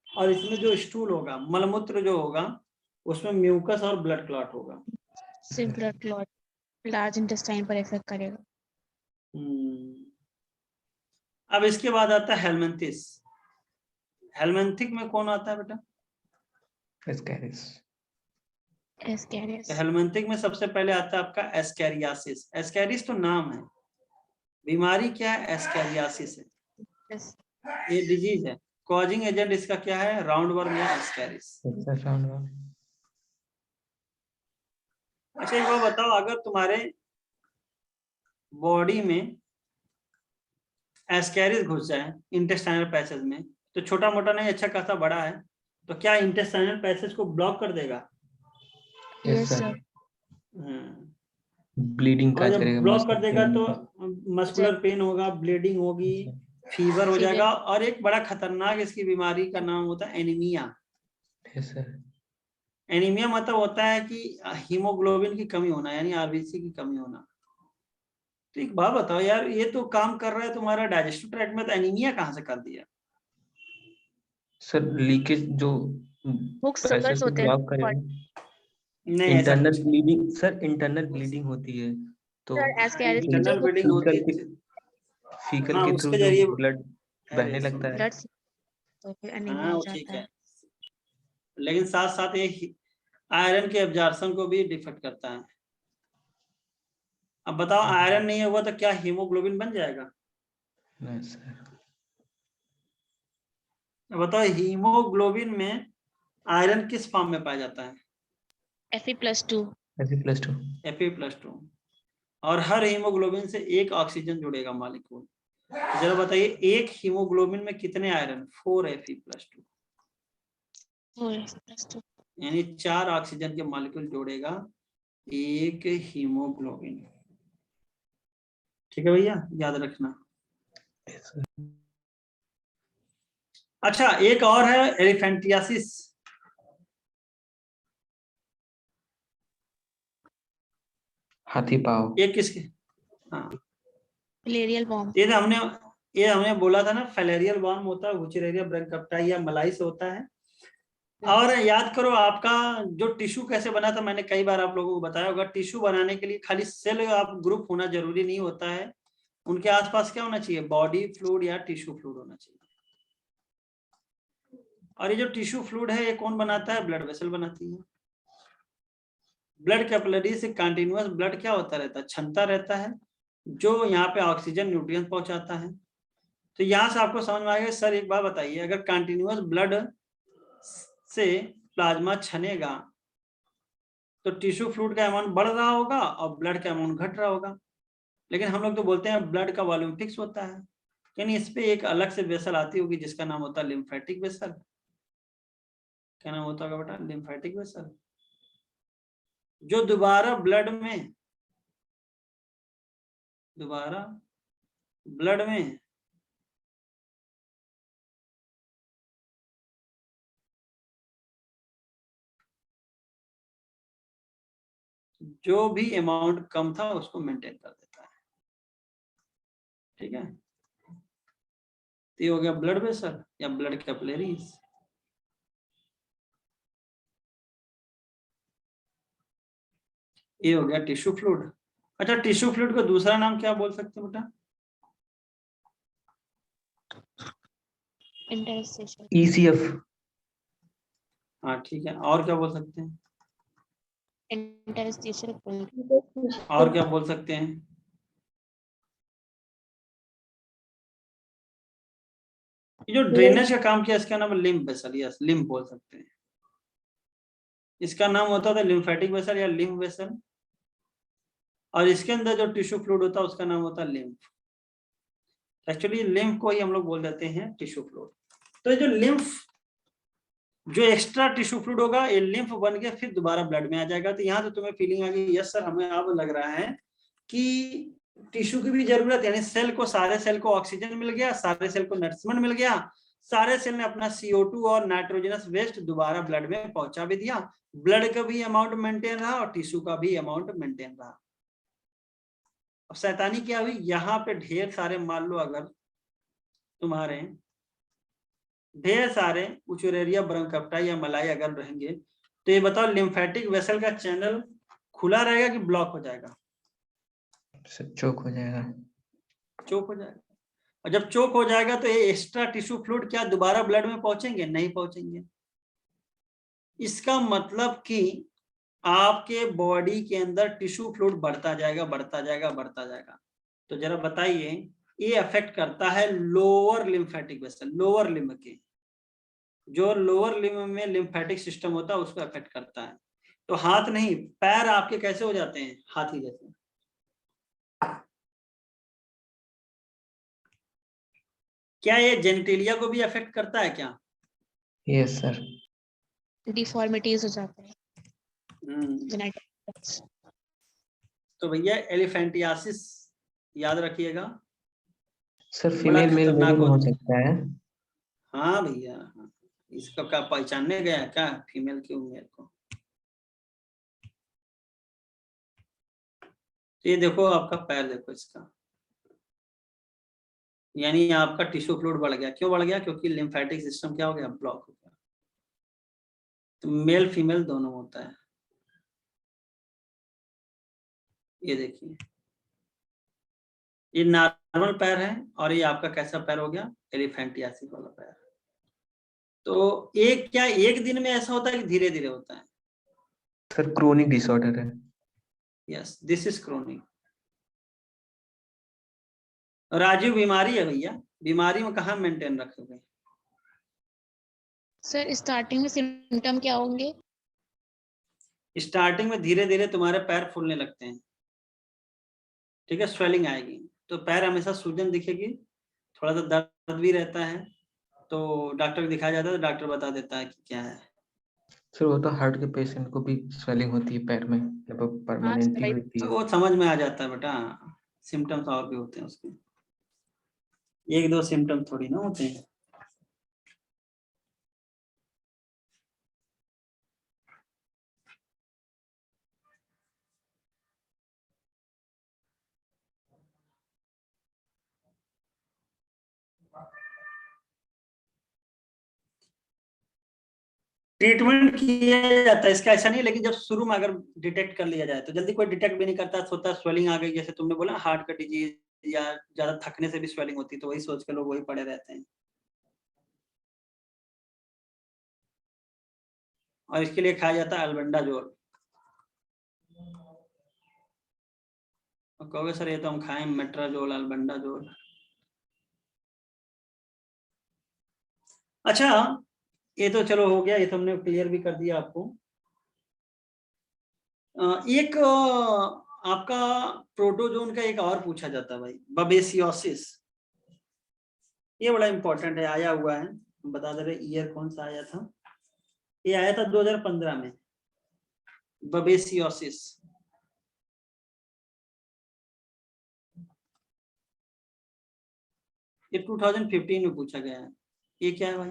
और इसमें जो स्टूल होगा, मलमूत्र जो होगा, उसमें म्यूकस और ब्लड क्लॉट होगा। सिर्फ ब्लड क्लॉट लार्ज इंटेस्टाइन पर इफेक्ट करेगा। अब इसके बाद आता है हेलमिंथिस। हेलमिंथिक में कौन आता है बेटा? एस्कैरिस। एस्कैरिस। हेलमिंथिक में सबसे पहले आता है आपका एस्कैरियासिस। एस्कैरिस तो नाम है, बीमारी क्या है? एस्कैरियासिस है। Yes. ये डिजीज है। कॉजिंग एजेंट इसका क्या है? राउंडवर्म या एस्कैरिस। अच्छा, एक बात बताओ, अगर तुम्हारे बॉडी में एस्कैरिस घुस जाए इंटेस्टाइनल पैसेज में, तो छोटा मोटा नहीं, अच्छा खासा बड़ा है, तो क्या इंटेस्टाइनल पैसेज को ब्लॉक कर देगा? Yes, sir. ब्लीडिंग और का जब करेगा, ब्लॉक कर देगा तो मस्कुलर पेन होगा, ब्लीडिंग होगी, फीवर हो जाएगा, और एक बड़ा खतरनाक इसकी बीमारी का नाम होता है एनीमिया। एनीमिया मतलब होता है कि हीमोग्लोबिन की कमी होना, यानी आरबीसी की कमी होना। तो एक बात बताओ यार, ये तो काम कर रहा है तुम्हारा डाइजेस्टिव ट्रैक्ट में, तो एनीमिया कहाँ से कर दिया? सर लीकेज जो Hooks पैसे suckers को होते हैं। ब्लॉक करेगा। नहीं, ऐसा इंटरनल कुछ ब्लीडिंग सर, इंटरनल ब्लीडिंग होती है तो Sir, एस्कैरिस की इंटरनल जो ब्लीडिंग होती फीकल हाँ, के थ्रू उसके जो जरिए। ब्लड बहने अरे लगता है। ब्लड तो फिर एनीमिया हाँ, हो वो जाता ठीक है। है, लेकिन साथ साथ ये आयरन के एब्जॉर्प्शन को भी डिफेक्ट करता है। अब बताओ आयरन नहीं हुआ तो क्या हीमोग्लोबिन बन जाएगा? नहीं सर। अब बताओ हीमोग्लोबिन में आयरन किस फॉर्म में पाया जाता है? Fe+2 Fe+2। Fe+2। और हर हीमोग्लोबिन से एक ऑक्सीजन जुड़ेगा मॉलिक्यूल। जरा बताइए एक हीमोग्लोबिन में कितने आयरन? 4 Fe+2, 4Fe+2 यानी 4 ऑक्सीजन के मॉलिक्यूल जोड़ेगा एक हीमोग्लोबिन। ठीक है भैया, याद रखना। अच्छा एक और है एलिफेंटियासिस। हाथी पाव। ये किसके? हाँ Filarial worm ये हमने बोला था ना, फैलेरियल वर्म होता है, वुचेरेरिया ब्रैंकप्टाई या मलाई से होता है। और याद करो आपका जो टिश्यू कैसे बना था, मैंने कई बार आप लोगों को बताया होगा। टिश्यू बनाने के लिए खाली सेल आप ग्रुप होना जरूरी नहीं होता है, उनके आसपास क्या होना चाहिए? बॉडी फ्लूइड या टिश्यू फ्लूइड होना चाहिए। और ये जो टिश्यू फ्लूइड है ये कौन बनाता है? ब्लड वेसल बनाती है। ब्लड कैपिलरी से कंटिन्यूअस ब्लड क्या होता रहता है? छनता रहता है, जो यहाँ पे ऑक्सीजन न्यूट्रिएंट पहुंचाता है। तो यहाँ से आपको समझ में आएगा। सर एक बात बताइए, अगर कंटिन्यूअस ब्लड से प्लाज्मा छनेगा तो टिश्यू फ्लूइड का अमाउंट बढ़ रहा होगा और ब्लड का अमाउंट घट रहा होगा। लेकिन हम लोग तो बोलते हैं ब्लड का वॉल्यूम फिक्स होता है, यानी इस पे एक अलग से वेसल आती होगी जिसका नाम होता है लिम्फेटिक वेसल। क्या नाम होता होगा बेटा? लिम्फेटिक वेसल, जो दोबारा ब्लड में जो भी अमाउंट कम था उसको मेंटेन कर देता है। ठीक है, तो ये हो गया ब्लड वेसल या ब्लड कैपिलरीज। ये हो गया टिश्यू फ्लूइड। अच्छा टिश्यू फ्लूइड को दूसरा नाम क्या बोल सकते हैं बेटा? interstitial ECF। हाँ ठीक है, और क्या बोल सकते हैं? interstitial और क्या बोल सकते हैं? ये जो ड्रेनेज का काम किया इसका नाम लिम्फ वेसल, यस लिम्फ बोल सकते हैं। इसका नाम होता था लिम्फेटिक वेसल या लिम्फ वेसल, और इसके अंदर जो टिश्यू फ्लूइड होता है उसका नाम होता है लिम्फ। एक्चुअली लिम्फ को ही हम लोग बोल देते हैं टिश्यू फ्लूइड। तो ये जो लिम्फ जो एक्स्ट्रा टिश्यू फ्लूइड होगा ये लिम्फ बन के फिर दोबारा ब्लड में आ जाएगा। तो यहाँ तो तुम्हें फीलिंग आ गई, यस सर हमें अब लग रहा है कि टिश्यू की भी जरूरत, यानी सेल को, सारे सेल को ऑक्सीजन मिल गया, सारे सेल को नरिशमेंट मिल गया, सारे सेल ने अपना CO2 और नाइट्रोजनस वेस्ट दोबारा ब्लड में पहुंचा भी दिया। ब्लड का भी अमाउंट मेंटेन रहा और टिश्यू का भी अमाउंट मेंटेन रहा। अब शैतानी क्या हुई, यहाँ पे ढेर सारे, मान लो अगर तुम्हारे ढेर सारे वुचेरेरिया ब्रैंकप्टाई या मलाई अगर रहेंगे तो ये बताओ लिम्फेटिक वेसल का चैनल खुला रहेगा कि ब्लॉक हो जाएगा? चोक हो जाएगा। चोक हो जाएगा। और जब चोक हो जाएगा तो ये एक्स्ट्रा टिश्यू फ्लूइड क्या दोबारा ब्लड में पहुंचेंगे? नहीं पहुंचेंगे। इसका मतलब कि आपके बॉडी के अंदर टिश्यू फ्लूइड बढ़ता जाएगा, बढ़ता जाएगा, बढ़ता जाएगा। तो जरा बताइए ये अफेक्ट करता है lower lymphatic vessel, lower limb के, जो लोअर लिम्ब में लिम्फेटिक सिस्टम होता है उसको अफेक्ट करता है। तो हाथ नहीं, पैर आपके कैसे हो जाते हैं? हाथी जैसे। क्या ये जेनिटेलिया को भी अफेक्ट करता है क्या? Yes sir. deformities हो जाते हैं genetics। तो भैया एलिफेंटियासिस याद रखिएगा, सर बड़ा फीमेल मेल खतरनाक दोनों हो होता है। सकता है। हाँ भैया, इसका क्या पहचानने गया क्या फीमेल की मेल को? तो ये देखो आपका पैर देखो इसका, यानी आपका टिश्यू फ्लूइड बढ़ गया। क्यों बढ़ गया? क्योंकि लिम्फेटिक सिस्टम क्या हो गया? ब्लॉक हो गया। तो मेल फीमेल दोनों होता है। ये देखिए ये नॉर्मल पैर है और ये आपका कैसा पैर हो गया? एलिफेंटियासिस वाला पैर। तो एक क्या एक दिन में ऐसा होता है कि धीरे धीरे होता है? सर क्रोनिक डिसऑर्डर है। Yes, this is chronic. Rajiv बीमारी है भैया, बीमारी में कहाँ मेंटेन रखोगे? सर स्टार्टिंग में सिम्टम क्या होंगे? स्टार्टिंग में धीरे धीरे तुम्हारे पैर फूलने लगते हैं, ठीक है, स्वेलिंग आएगी, तो पैर हमेशा सूजन दिखेगी, थोड़ा सा दर्द भी रहता है, तो डॉक्टर को दिखाया जाता है, तो डॉक्टर बता देता है कि क्या है। सर वो तो हार्ट के पेशेंट को भी स्वेलिंग होती है पैर में, मतलब परमानेंटली right. होती है। वो समझ में आ जाता है बेटा, सिम्टम्स और भी होते हैं उसके, एक दो सिम्टम थोड़ी ना होते हैं। ट्रीटमेंट किया जाता है इसका, ऐसा नहीं है, लेकिन जब शुरू में अगर डिटेक्ट कर लिया जाए तो जल्दी कोई डिटेक्ट भी नहीं करता, सोचता स्वेलिंग आ गई, जैसे तुमने बोला हार्ट का डिजीज या ज्यादा थकने से भी स्वेलिंग होती है, तो वही सोच के लोग वही पड़े रहते हैं। और इसके लिए खाया जाता है अल्बेंडाजोल। और कहोगे सर ये तो हम खाएं मेट्राजोल, अल्बेंडाजोल। अच्छा, ये तो चलो हो गया, ये तो हमने क्लियर भी कर दिया आपको। एक आपका प्रोटोजोन का एक और पूछा जाता है भाई, बबेसियोसिस। ये बड़ा इंपॉर्टेंट है, आया हुआ है, बता दे रहे ईयर कौन सा आया था, ये आया था 2015 में, बबेसियोसिस। ये 2015 में पूछा गया है, ये क्या है भाई?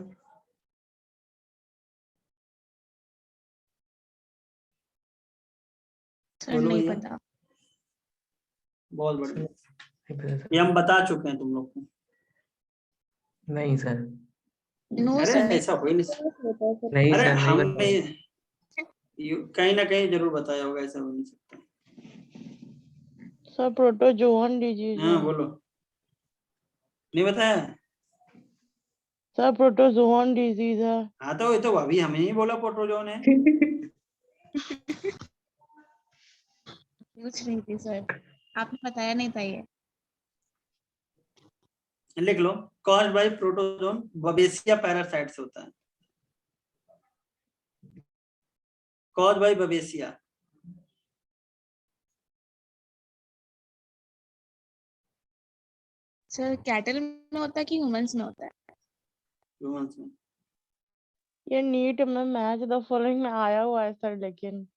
सर बोलो नहीं भैया। पता। बहुत बढ़िया, नहीं पता सर। ये हम बता चुके हैं तुम लोग को। नहीं सर, नो अरे सर नहीं ऐसा हो ही नहीं, नहीं अरे सर, नहीं हमने बताया। कहीं ना कहीं जरूर बताया होगा, ऐसा हो नहीं सकता। सर प्रोटोजोन डिजीज है। हाँ बोलो, नहीं बताया? सर प्रोटोजोन डिजीज है। हाँ तो ये तो अभी हमें ही बोला प्रोटोजोन है। पूछ रही थी सर, आपने बताया नहीं था ये। लिख लो, कॉज्ड बाय प्रोटोजोन बबेसिया पैरासाइट से होता है, कॉज्ड बाय बबेसिया। सर कैटल में होता है कि ह्यूमंस में होता है? ह्यूमंस में। ये नीट में मैच द फॉलोइंग में आया हुआ है सर, लेकिन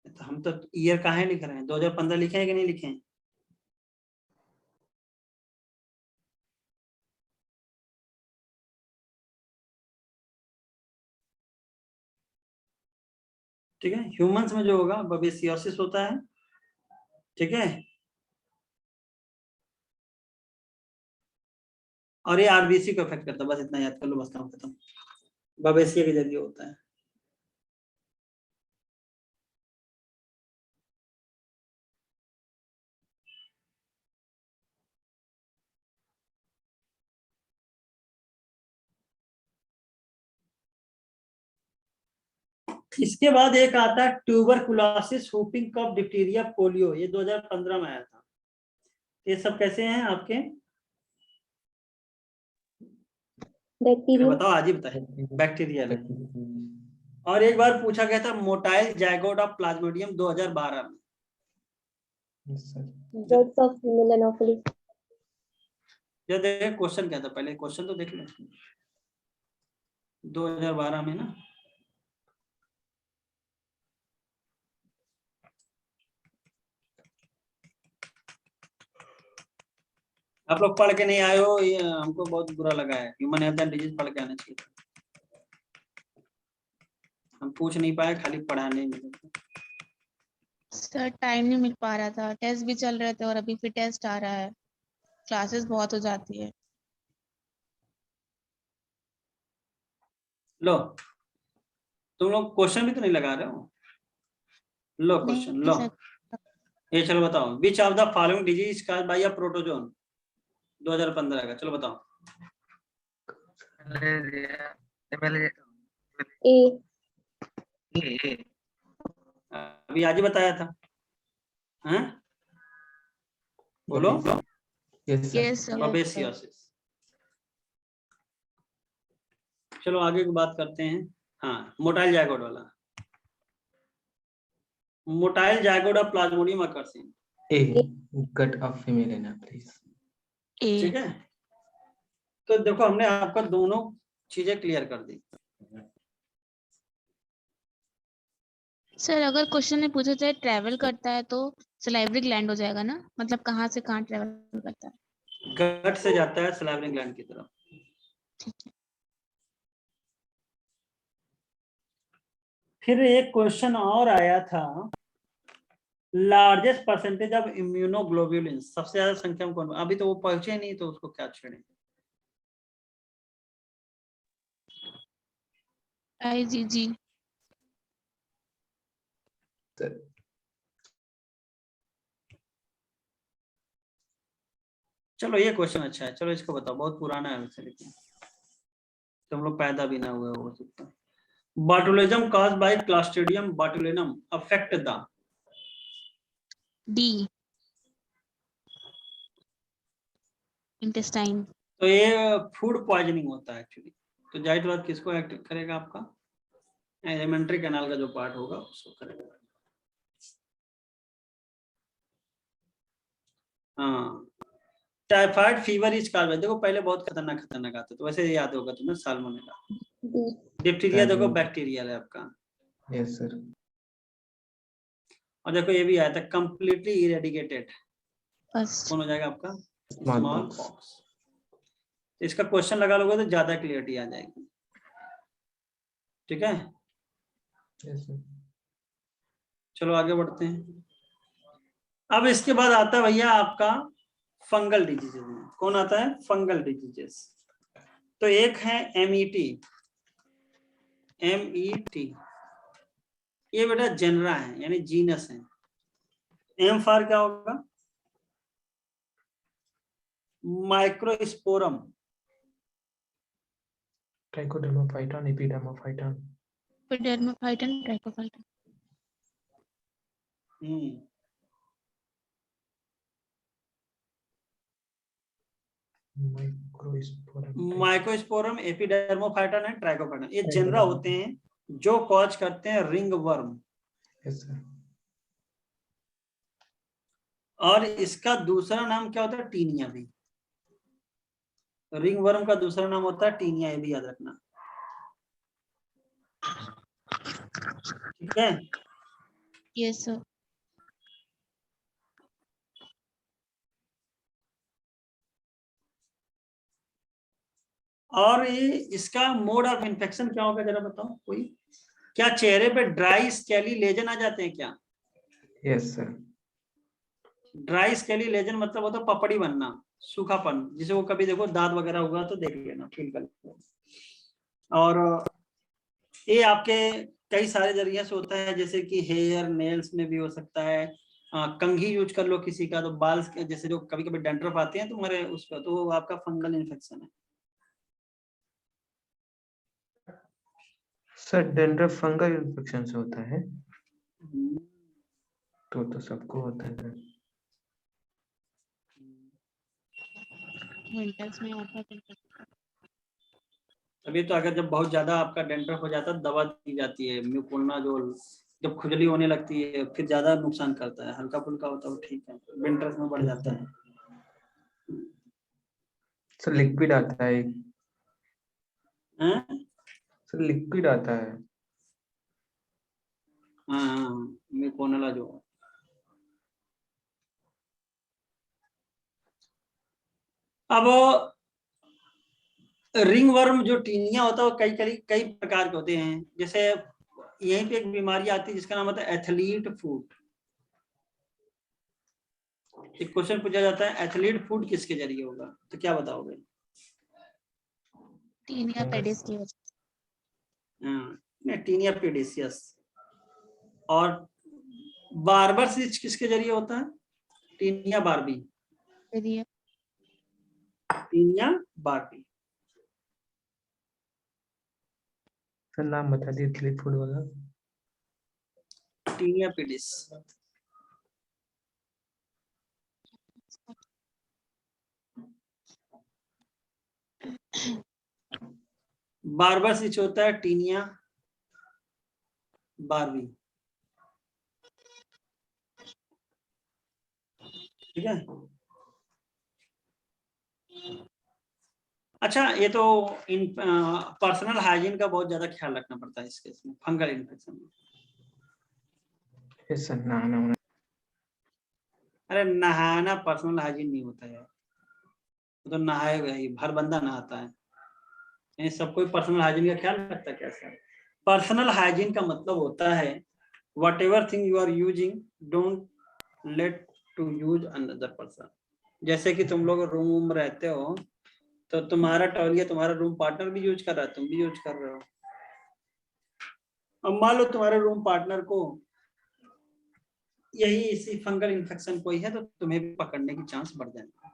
तो हम तो ईयर कहाँ लिख रहे हैं, 2015 लिखे हैं कि नहीं लिखे हैं? ठीक है, ह्यूमंस में जो होगा बबेसियोसिस होता है, ठीक है, और ये आरबीसी को इफेक्ट करता है, बस इतना याद कर लो, बस काम खत्म। बबेसिया के जरिए होता है। इसके बाद एक आता है ट्यूबरकुलोसिस, व्हूपिंग कफ, डिप्टीरिया, पोलियो, ये 2015 में आया था। ये सब कैसे हैं आपके? बताओ, आज ही बताए, बैक्टीरियल है। और एक बार पूछा गया था मोटाइल जायगोट ऑफ प्लाज्मोडियम 2012 में। ये देख क्वेश्चन क्या था, पहले क्वेश्चन तो देख लो, 2012 में ना। आप लोग पढ़ के नहीं आए हो, ये हमको बहुत बुरा लगा है। ह्यूमन हेल्थ एंड डिजीज पढ़ के आना चाहिए, हम पूछ नहीं पाए, खाली पढ़ाने में। सर टाइम नहीं मिल पा रहा था, टेस्ट भी चल रहे थे और अभी फिर टेस्ट आ रहा है, क्लासेस बहुत हो जाती है। लो, तुम लोग क्वेश्चन भी तो नहीं लगा रहे हो। लो क्वेश्चन नहीं लो, सर। ये चलो बताओ, which of the following disease caused by a protozoan 2015 का, चलो बताओ। मलेरिया, मलेरिया, ए ए, अभी आज ही बताया था। हैं? बोलो। Yes sir. Yes sir. Babesiosis. चलो आगे की बात करते हैं। हाँ, मोटाइल जायगोट वाला। Motile zygote of plasmodium occurs in. A gut of female एना प्लीज। ठीक है, तो देखो हमने आपका दोनों चीजें क्लियर कर दी। सर अगर क्वेश्चन में पूछा जाए ट्रैवल करता है तो सलाइवरी ग्लैंड हो जाएगा ना, मतलब कहाँ से कहाँ ट्रैवल करता है? गट से जाता है सलाइवरी ग्लैंड की तरफ। फिर एक क्वेश्चन और आया था, लार्जेस्ट परसेंटेज ऑफ इम्यूनोग्लोब्युलिन, सबसे ज्यादा संख्या में कौन? अभी तो वो पहुंचे नहीं तो उसको क्या छेड़े। IgG। चलो ये क्वेश्चन अच्छा है, चलो इसको बताओ, बहुत पुराना है वैसे लेकिन तो हम लोग पैदा भी ना हुए हो सकता है। Botulism caused by Clostridium botulinum affect the D intestine. तो ये फूड पॉइजनिंग होता है एक्चुअली। तो जाहिर बात किसको एक्ट करेगा? आपका एलिमेंट्री कैनाल का जो पार्ट होगा उसको करेगा। हाँ, टाइफाइड फीवर इज कॉज्ड, देखो पहले बहुत खतरनाक आता तो वैसे याद होगा तुम्हें साल्मोनेला। डिप्थीरिया देखो बैक्टीरियल है आपका। Yes sir. और देखो ये भी आया था कंप्लीटली इरेडिकेटेड, फर्स्ट। कौन हो जाएगा आपका? Small small pox. पॉक्स। इसका क्वेश्चन लगा लोगे तो ज्यादा क्लियरिटी आ जाएगी। ठीक है, यस सर। चलो आगे बढ़ते हैं। अब इसके बाद आता है भैया आपका फंगल डिजीजेस में। कौन आता है? Fungal diseases. तो एक है MET। ये बेटा जेनरा है यानी जीनस है। एम फॉर क्या होगा? माइक्रोस्पोरम। ट्राइकोडर्माफाइटन, epidermophyton. Epidermophyton, trichophyton. Microsporum, epidermophyton and trichophyton, ये जेनरा होते हैं जो कॉज करते हैं रिंग वर्म। Yes sir. और इसका दूसरा नाम क्या होता है? टीनिया भी। रिंग वर्म का दूसरा नाम होता है टीनिया, ये भी याद रखना। ठीक है, यस सर। और ये इसका मोड ऑफ इन्फेक्शन क्या होगा जरा बताओ कोई? क्या चेहरे पे ड्राई स्केली लेजन आ जाते हैं क्या? Yes sir. Dry scaly lesion मतलब होता है पपड़ी बनना, सूखापन, जिसे वो कभी देखो दांत वगैरह हुआ तो देख लेना, फील कर लेना। और ये आपके कई सारे जरिए से होता है, जैसे कि हेयर नेल्स में भी हो सकता है। कंघी यूज कर लो किसी का तो बाल, जैसे जो कभी कभी डैंड्रफ आते हैं तुम्हारे उस पर, तो वो आपका फंगल इन्फेक्शन है। सर डैंड्रफ फंगल इन्फेक्शन से होता है? तो सबको होता है सर। विंटर्स में होता है। अभी तो अगर जब बहुत ज्यादा आपका डैंड्रफ हो जाता है दवा दी जाती है म्यूकोनाजोल, जब खुजली होने लगती है फिर ज्यादा नुकसान करता है। हल्का फुल्का होता है वो ठीक है, विंटर्स में बढ़ जाता है। सर लिक्विड आता है। हैं? सर लिक्विड आता है। हाँ, म्यूकोनाला जो अब रिंग वर्म जो टीनिया होता है वो कई प्रकार के होते हैं। जैसे यहीं पे एक बीमारी आती है जिसका नाम होता है एथलीट फूट। एक क्वेश्चन पूछा जाता है एथलीट फूट किसके जरिए होगा, तो क्या बताओगे? टीनिया पेडिस की वजह हाँ, टीनिया पेडिसियस। और बार्बर स्विच किसके जरिए होता है? Tinea barbae. से। Tinea barbae. सर नाम बता दिए एथलीट फूड वाला। Tinea pedis. बारबर स्विच होता है टीनिया बारबी। ठीक है। अच्छा, ये तो इन पर्सनल हाइजीन का बहुत ज्यादा ख्याल रखना पड़ता है इस केस में, फंगल इन्फेक्शन में। सर नहाना होना। अरे नहाना पर्सनल हाइजीन नहीं होता है, तो नहाएगा ही, हर बंदा नहाता है, यानी सब कोई पर्सनल हाइजीन का ख्याल रखता है कैसा? पर्सनल हाइजीन का मतलब होता है whatever thing you are using don't let to use another person. जैसे कि तुम लोग रूम में रहते हो, तो तुम्हारा टॉयलेट तुम्हारा रूम पार्टनर भी यूज कर रहा है, तुम भी यूज कर रहे हो। अब मान लो तुम्हारे रूम पार्टनर को यही इसी फंगल इन्फेक्शन कोई है, तो तुम्हें पकड़ने की चांस बढ़ जाएगा।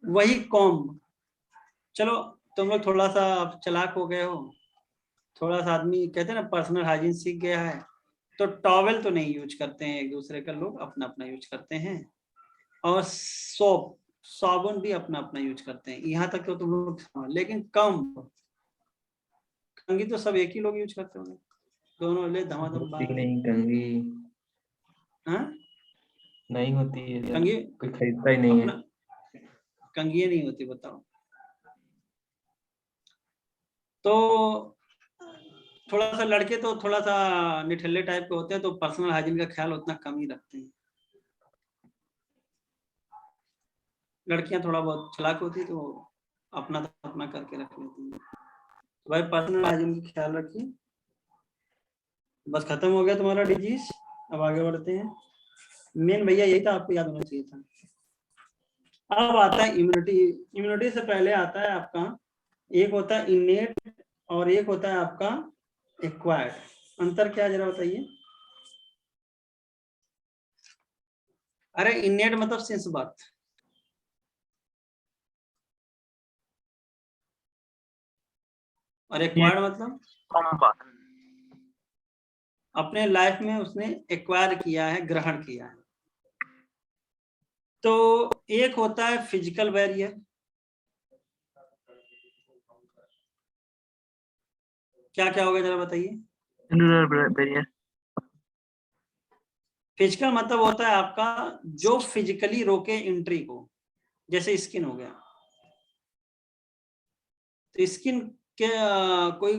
वही कॉम्ब, चलो तुम लोग थोड़ा सा चालाक हो गए हो, थोड़ा सा आदमी कहते हैं ना पर्सनल हाइजीन सीख गया है, तो टॉवेल तो नहीं यूज करते हैं एक दूसरे का, लोग अपना अपना यूज करते हैं। और सोप साबुन भी अपना अपना यूज करते हैं, यहाँ तक तो तुम लोग, लेकिन कम कंघी तो सब एक ही लोग यूज करते होंगे, दोनों ले धमाधम होती बाहर। नहीं कंघी, हाँ नहीं होती है, कंघी कोई खरीदता ही नहीं है। कंघी नहीं होती, बताओ। तो थोड़ा सा लड़के तो थोड़ा सा निठल्ले टाइप के होते हैं, तो पर्सनल हाइजीन का ख्याल उतना कम ही रखते हैं। लड़कियां थोड़ा बहुत चालाक होती है, तो अपना करके रख लेती हैं। तो भाई पर्सनल हाइजीन का ख्याल रखिए। बस खत्म हो गया तुम्हारा डिजीज, अब आगे बढ़ते हैं। मेन भैया यही था, आपको याद होना चाहिए था। अब आता है इम्यूनिटी। इम्यूनिटी से पहले आता है आपका, एक होता है इनेट और एक होता है आपका एक्वायर्ड। अंतर क्या है जरा बताइए। अरे इनेट मतलब सिंस बर्थ, और एक्वायर्ड मतलब अपने लाइफ में उसने एक्वायर किया है, ग्रहण किया है। तो एक होता है फिजिकल बैरियर, क्या क्या होगा जरा बताइए। सेलुलर बैरियर, फिजिकल मतलब होता है आपका जो फिजिकली रोके एंट्री को, जैसे स्किन हो गया। तो स्किन के कोई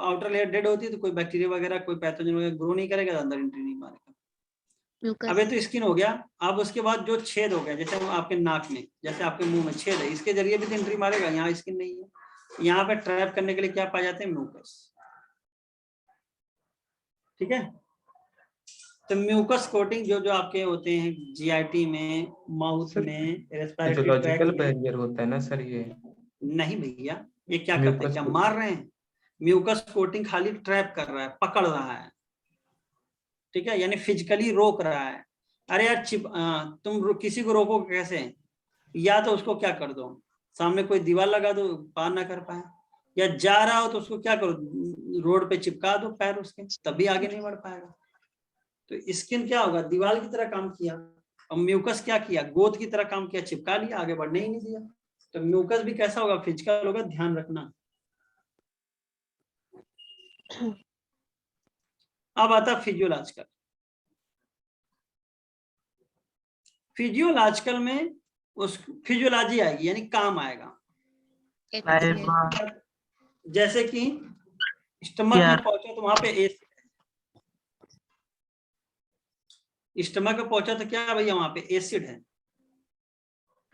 आउटर लेयर डेड होती है, तो कोई बैक्टीरिया वगैरह कोई पैथोजन वगैरह ग्रो नहीं करेगा, तो अंदर एंट्री नहीं मारेगा। अबे तो स्किन हो गया, अब उसके बाद जो छेद हो गया, जैसे आपके नाक में, जैसे आपके मुंह में छेद है, इसके जरिए भी तो एंट्री मारेगा। यहाँ स्किन नहीं है, यहाँ पे ट्रैप करने के लिए क्या पाए जाते हैं? म्यूकस। ठीक है। तो म्यूकस कोटिंग जो जो आपके होते हैं जीआईटी में, माउथ में, रेस्पिरेटरी फिजियोलॉजिकल ट्रैक्ट में। बैरियर होता है ना सर ये? नहीं भैया, ये क्या करते हैं, म्यूकस क्या मार रहे हैं? म्यूकस कोटिंग खाली ट्रैप कर रहा है, पकड़ रहा है। ठीक है, यानी फिजिकली रोक रहा है। अरे यार तुम किसी को रोको कैसे? या तो उसको क्या कर दो, सामने कोई दीवार लगा दो, पार ना कर पाए, या जा रहा हो तो उसको क्या करो, रोड पे चिपका दो पैर उसके, तभी आगे नहीं बढ़ पाएगा। तो स्किन क्या होगा, दीवार की तरह काम किया, और म्यूकस क्या किया, गोद की तरह काम किया, चिपका लिया, आगे बढ़ने ही नहीं दिया। तो म्यूकस भी कैसा होगा, फिजिकल होगा, ध्यान रखना। अब आता फिजियोलॉजिकल। फिजियोलॉजिकल में उस फिजियोलॉजी आएगी, यानी काम आएगा। जैसे कि स्टमक में पहुंचा तो वहां पे एसिड, स्टमक में पहुंचा तो क्या भैया वहां पे एसिड है,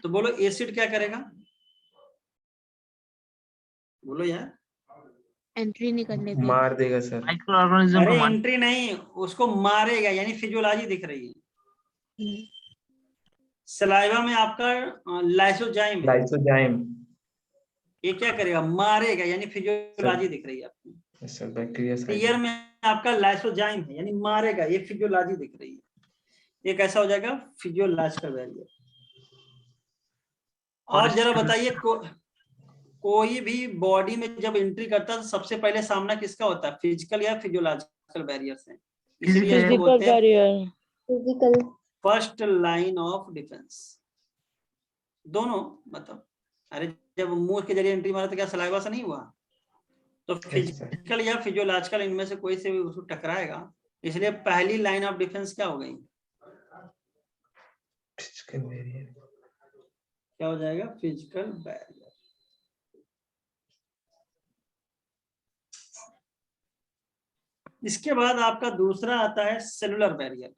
तो बोलो एसिड क्या करेगा, बोलो यार। एंट्री नहीं करने देगा, मार देगा सर। माइक्रो ऑर्गेनिज्म अरे को एंट्री नहीं, उसको मारेगा, यानी फिजियोलॉजी दिख रही है। सलाइवा में आपका लाइसोजाइम है, लाइसोजाइम। ये क्या करेगा, मारेगा, यानी फिजियोलॉजी दिख रही है आपकी। सर बैक्टीरिया ईयर में आपका लाइसोजाइम है, यानी मारेगा, ये फिजियोलॉजी दिख रही है। ये कैसा हो जाएगा, फिजियोलॉजिकल बैरियर। और जरा बताइए कोई भी बॉडी में जब एंट्री करता है तो सबसे पहले सामना किसका होता है, फिजिकल या फिजियोलॉजिकल बैरियर से? इसलिए इसको Physical बोलते हैं barrier. Physical first line of defence. दोनों मतलब, अरे जब मुंह के जरिए एंट्री मारा तो क्या सलाइवा से नहीं हुआ? तो फिजिकल या फिजियोलॉजिकल इनमें से कोई से भी उसको टकराएगा, इसलिए पहली लाइन ऑफ डिफेंस क्या हो गई? Physical barrier. क्या हो जाएगा? Physical barrier. इसके बाद आपका दूसरा आता है सेलुलर बैरियर।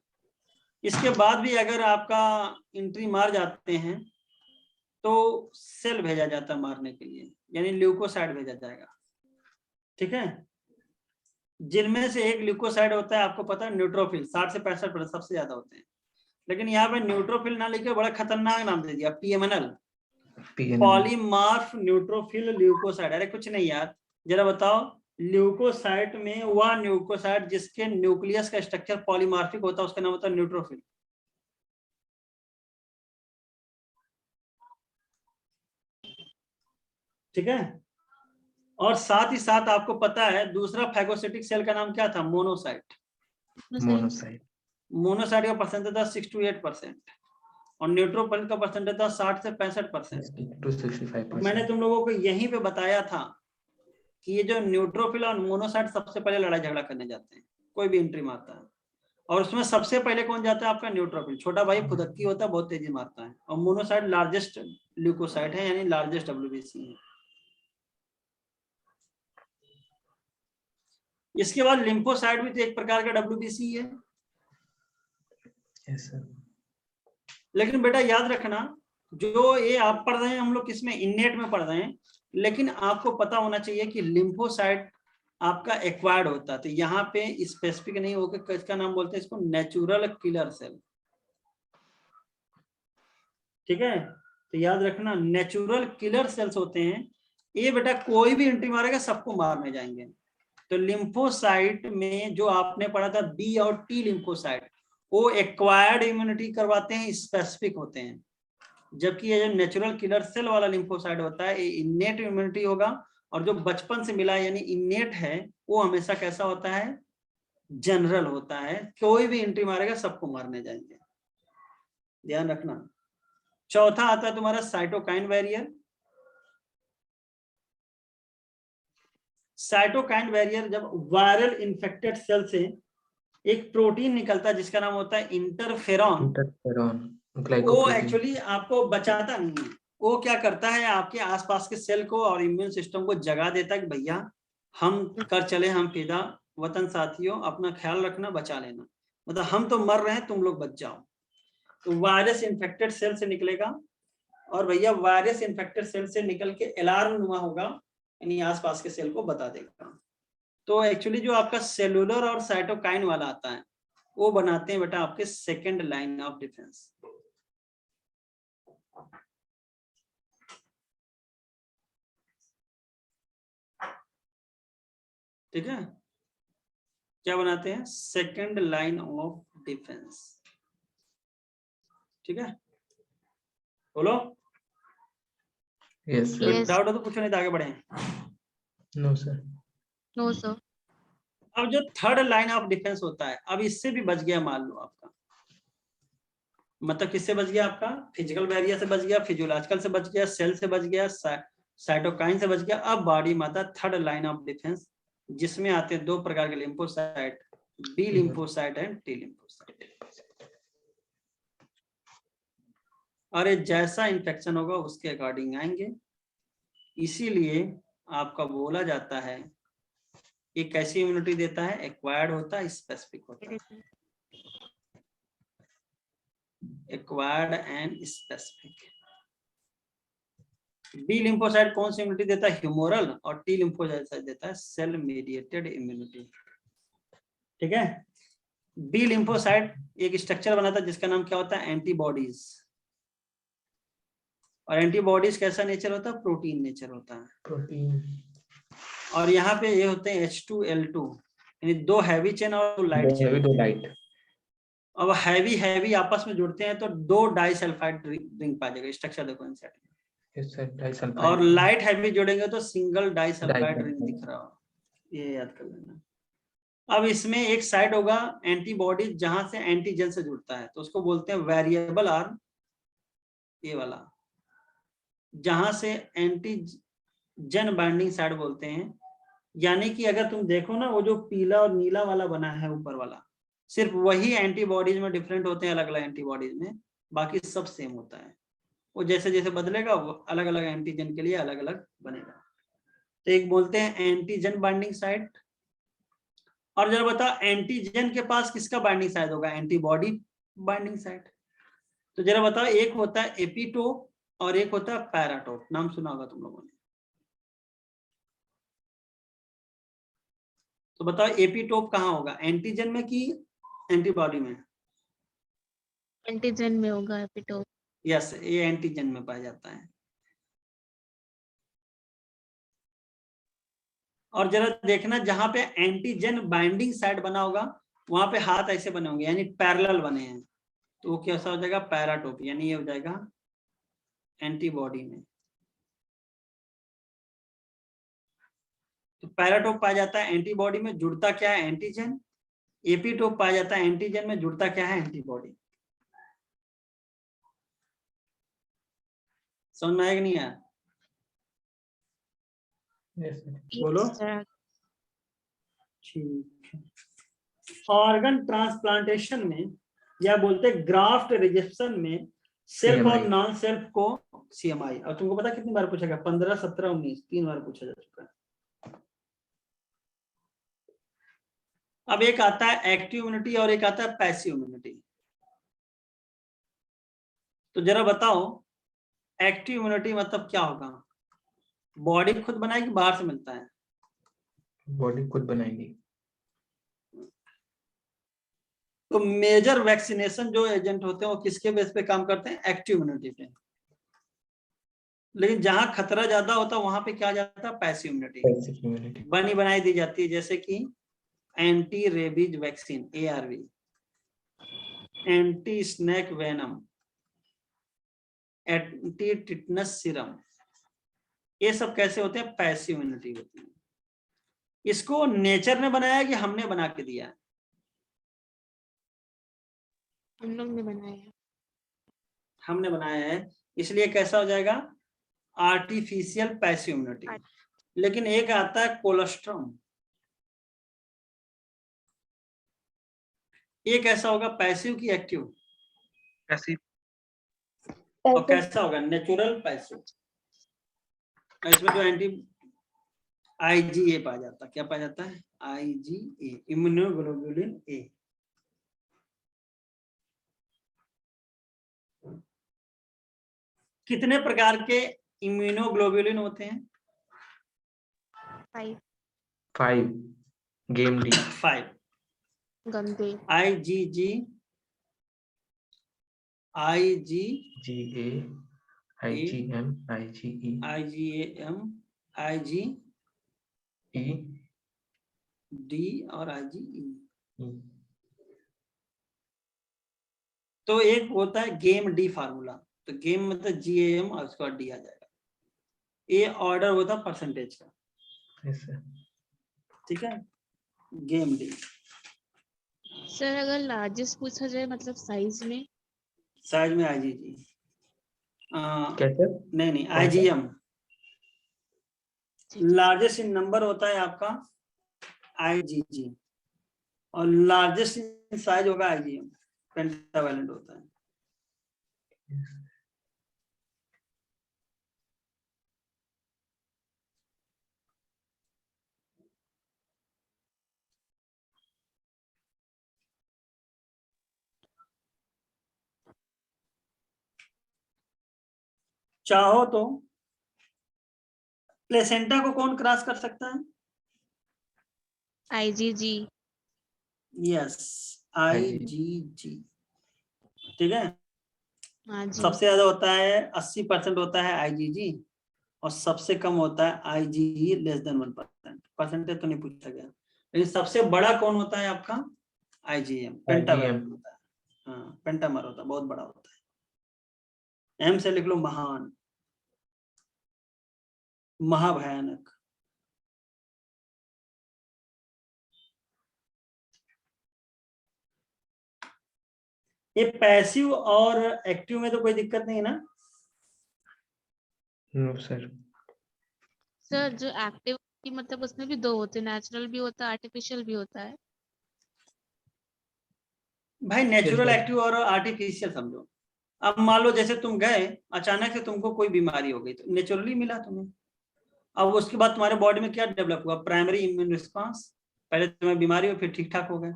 इसके बाद भी अगर आपका एंट्री मार जाते हैं तो सेल भेजा जाता है मारने के लिए, यानी ल्यूकोसाइड भेजा जाएगा। ठीक है, जिनमें से एक ल्यूकोसाइड होता है, आपको पता है न्यूट्रोफिल, 60 से 65% सबसे ज्यादा होते हैं। लेकिन यहाँ पे न्यूट्रोफिल ना लिखे बड़ा खतरनाक नाम दे दिया, PMNL, पॉलीमार्फ न्यूट्रोफिल ल्यूकोसाइड। अरे कुछ नहीं यार, जरा बताओ, ल्यूकोसाइट में वह न्यूक्लियोसाइड जिसके न्यूक्लियस का स्ट्रक्चर पॉलीमार्फिक होता है उसका नाम होता है न्यूट्रोफिल। ठीक है, और साथ ही साथ आपको पता है दूसरा फैगोसिटिक सेल का नाम क्या था? मोनोसाइट। Monocyte. मोनोसाइट का परसेंटेज था 6 to 8% और न्यूट्रोफिल का परसेंटेज था 60 से 65%। to 65%. मैंने तुम लोगों को यहीं पे बताया था कि ये जो न्यूट्रोफिल और मोनोसाइट सबसे पहले लड़ाई झगड़ा करने जाते हैं, कोई भी एंट्री मारता है, और उसमें सबसे पहले कौन जाता है? आपका न्यूट्रोफिल। छोटा भाई फुदक्की होता है, बहुत तेजी मारता है, और मोनोसाइट लार्जेस्ट ल्यूकोसाइट है, यानी लार्जेस्ट WBC है। इसके बाद लिम्फोसाइट भी तो एक प्रकार का WBC है। Yes, sir. लेकिन बेटा याद रखना, जो ये आप पढ़ रहे हैं हम लोग किसमें? इन्नेट में पढ़ रहे हैं, लेकिन आपको पता होना चाहिए कि लिम्फोसाइट आपका एक्वायर्ड होता है। तो यहाँ पे स्पेसिफिक नहीं होकर इसका नाम बोलते हैं इसको नेचुरल किलर सेल। ठीक है, तो याद रखना नेचुरल किलर सेल्स होते हैं ये। बेटा कोई भी एंट्री मारेगा सबको मारने जाएंगे। तो लिम्फोसाइट में जो आपने पढ़ा था B और T लिम्फोसाइट, वो एक्वायर्ड इम्यूनिटी करवाते हैं, स्पेसिफिक होते हैं। जबकि ये जो नेचुरल किलर सेल वाला लिम्फोसाइट होता है ये इन्नेट इम्यूनिटी होगा, और जो बचपन से मिला यानी इन्नेट है वो हमेशा कैसा होता है? जनरल होता है। कोई भी एंट्री मारेगा सबको मारने जाएंगे, ध्यान रखना। चौथा आता है तुम्हारा साइटोकाइन बैरियर। साइटोकाइन बैरियर जब वायरल इन्फेक्टेड सेल से एक प्रोटीन निकलता है जिसका नाम होता है इंटरफेरॉन, Interferon. वो Glycoprotein. एक्चुअली आपको बचाता नहीं है। वो क्या करता है? आपके आसपास के सेल को और इम्यून सिस्टम को जगा देता है कि भैया हम कर चले, हम फिदा, वतन साथियों अपना ख्याल रखना, बचा लेना, मतलब हम तो मर रहे हैं, तुम लोग बच जाओ। तो वायरस इन्फेक्टेड सेल से निकलेगा, और भैया वायरस इन्फेक्टेड सेल से निकल के अलार्म नुमा होगा, यानी आसपास के सेल को बता देगा। तो एक्चुअली जो आपका सेलुलर और साइटोकाइन वाला आता है वो बनाते हैं बेटा आपके सेकेंड लाइन ऑफ डिफेंस। ठीक है, क्या बनाते हैं? Second line of defence. ठीक है, बोलो। Yes, sir. Yes. डाउट हो तो पूछो, नहीं तो आगे बढ़े। No, sir. No sir. अब जो थर्ड लाइन ऑफ डिफेंस होता है, अब इससे भी बच गया मान लो आपका, मतलब किससे बच गया? आपका फिजिकल बैरियर से बच गया, फिजियोलॉजिकल से बच गया, सेल से बच गया, साइटोकाइन से बच गया। अब बॉडी में आता थर्ड लाइन ऑफ डिफेंस, जिसमें आते हैं दो प्रकार के lymphocyte, B lymphocyte and T lymphocyte. और ये जैसा इन्फेक्शन होगा उसके अकॉर्डिंग आएंगे। इसीलिए आपका बोला जाता है ये कैसी इम्यूनिटी देता है? एक्वायर्ड होता है, स्पेसिफिक होता है। Acquired and specific. B lymphocyte कौन सी इम्यूनिटी देता है? ह्यूमोरल। और T लिम्फोसाइट देता है सेल मीडिएटेड इम्यूनिटी। ठीक है, B लिम्फोसाइट एक स्ट्रक्चर बनाता है जिसका नाम क्या होता है? एंटीबॉडीज। और एंटीबॉडीज कैसा नेचर होता है? प्रोटीन नेचर होता है। Protein. और यहाँ पे ये होते हैं H2L2, यानी दो हैवी चेन और दो लाइट चेन। दो लाइट। अब हैवी आपस में जुड़ते हैं तो दो डाइसल्फाइड रिंग पा जाएगा। स्ट्रक्चर देखो इनसाइड। Yes, sir. Disulfide. और लाइट हैवी जोड़ेंगे तो सिंगल डाइसल्फाइड रिंग Disulfide. दिख रहा हो, ये याद कर लेना। अब इसमें एक साइड होगा एंटीबॉडी जहां से एंटीजन से जुड़ता है, तो उसको बोलते हैं वेरिएबल आर्म, ये वाला जहां से एंटीजन बाइंडिंग साइड बोलते हैं। यानी कि अगर तुम देखो ना, वो जो पीला और नीला वाला बना है ऊपर वाला, सिर्फ वही एंटीबॉडीज में डिफरेंट होते हैं, अलग अलग एंटीबॉडीज में, बाकी सब सेम होता है। वो जैसे जैसे बदलेगा वो अलग अलग एंटीजन के लिए अलग अलग बनेगा। तो एक बोलते हैं एंटीजन बाइंडिंग साइट। और जरा बताओ एंटीजन के पास किसका बाइंडिंग साइट होगा? Antibody binding site. तो जरा बताओ, एक होता है एपिटोप और एक होता है पैराटोप। नाम सुना होगा तुम लोगों ने। तो बताओ एपिटोप कहाँ होगा, एंटीजन में कि एंटीबॉडी में? एंटीजन में होगा एपिटोप। यस, ये एंटीजन में पाया जाता है। और जरा देखना, जहां पे एंटीजन बाइंडिंग साइट बना होगा वहां पे हाथ ऐसे बने होंगे, यानी पैरेलल बने हैं, तो वो कैसा हो जाएगा? पैराटोप, यानी ये हो जाएगा एंटीबॉडी में। तो पैराटोप पाया जाता है एंटीबॉडी में, जुड़ता क्या है? एंटीजन। एपिटोप पाया जाता है एंटीजन में, जुड़ता क्या है? एंटीबॉडी। समझ में आया कि नहीं आया? Yes, sir. बोलो। सर ठीक है। ऑर्गन ट्रांसप्लांटेशन में या बोलते ग्राफ्ट रिजेक्शन में सेल्फ और CMI. नॉन सेल्फ को सीएमआई। और तुमको पता कितनी बार पूछा गया? 15, 17, 19, 3 बार पूछा जा चुका है। अब एक आता है एक्टिव इम्यूनिटी और एक आता है पैसिव इम्यूनिटी। तो जरा बताओ एक्टिव इम्यूनिटी मतलब क्या होगा? बॉडी खुद बनाएगी, बाहर से मिलता है? बॉडी खुद बनाएगी। तो मेजर वैक्सीनेशन जो एजेंट होते हैं वो किसके बेस पे काम करते हैं? एक्टिव इम्यूनिटी पे। लेकिन जहां खतरा ज्यादा होता है वहां पे क्या जाता है? Passive immunity Basic immunity. बनी बनाई दी जाती है, जैसे कि anti rabies vaccine ARV, anti snake venom, anti tetanus serum, ये सब कैसे होते हैं? पैसिव इम्यूनिटी होती है। इसको नेचर ने बनाया कि हमने बना के दिया? हम लोग ने बनाया है। हमने बनाया है, इसलिए कैसा हो जाएगा? Artificial passive immunity. लेकिन एक आता है कोलेस्ट्रॉम, ये कैसा होगा? पैसिव की एक्टिव? पैसिव। और कैसा होगा? Natural passive. इसमें जो एंटी IgA पाया जाता है, क्या पाया जाता है? IgA, immunoglobulin A। कितने प्रकार के इम्यूनोग्लोबुलिन होते हैं? 5. Game D. 5। गंदे IgG, IG, GA, IgM, IgE, IgAM, IgD E, और IgE। E. तो एक होता है गेम डी फार्मूला। तो गेम मतलब GAM और उसके बाद D आ जाएगा। ये ऑर्डर होता है परसेंटेज का। Yes, sir. ठीक है, गेम डी। सर अगर लार्जेस्ट पूछा जाए मतलब साइज में? साइज में IgG। क्या सर? नहीं कौन सा? IgM लार्जेस्ट इन नंबर होता है आपका IgG, और लार्जेस्ट इन साइज होगा IgM, पेंटावैलेंट होता है। चाहो तो प्लेसेंटा को कौन क्रॉस कर सकता है? IgG। Yes, IgG। ठीक है, हाँ जी। सबसे ज्यादा होता है 80% होता है IgG, और सबसे कम होता है IgE लेस देन 1%। परसेंटेज तो नहीं पूछा गया, लेकिन सबसे बड़ा कौन होता है आपका? IgM, पेंटावैलेंट होता है। हाँ, पेंटामर होता है, बहुत बड़ा होता है। M से लिख लो महान, महाभयानक। ये पैसिव और एक्टिव में तो कोई दिक्कत नहीं है ना? No sir. सर जो एक्टिव की मतलब उसमें भी दो होते हैं, नेचुरल भी होता है, आर्टिफिशियल भी होता है। भाई नेचुरल सर। एक्टिव और आर्टिफिशियल समझो। अब मान लो जैसे तुम गए, अचानक से तुमको कोई बीमारी हो गई, तो नेचुरली मिला तुम्हें। अब उसके बाद तुम्हारे बॉडी में क्या डेवलप हुआ? Primary immune response. पहले तुम्हें बीमारी हो, फिर ठीक ठाक हो गए,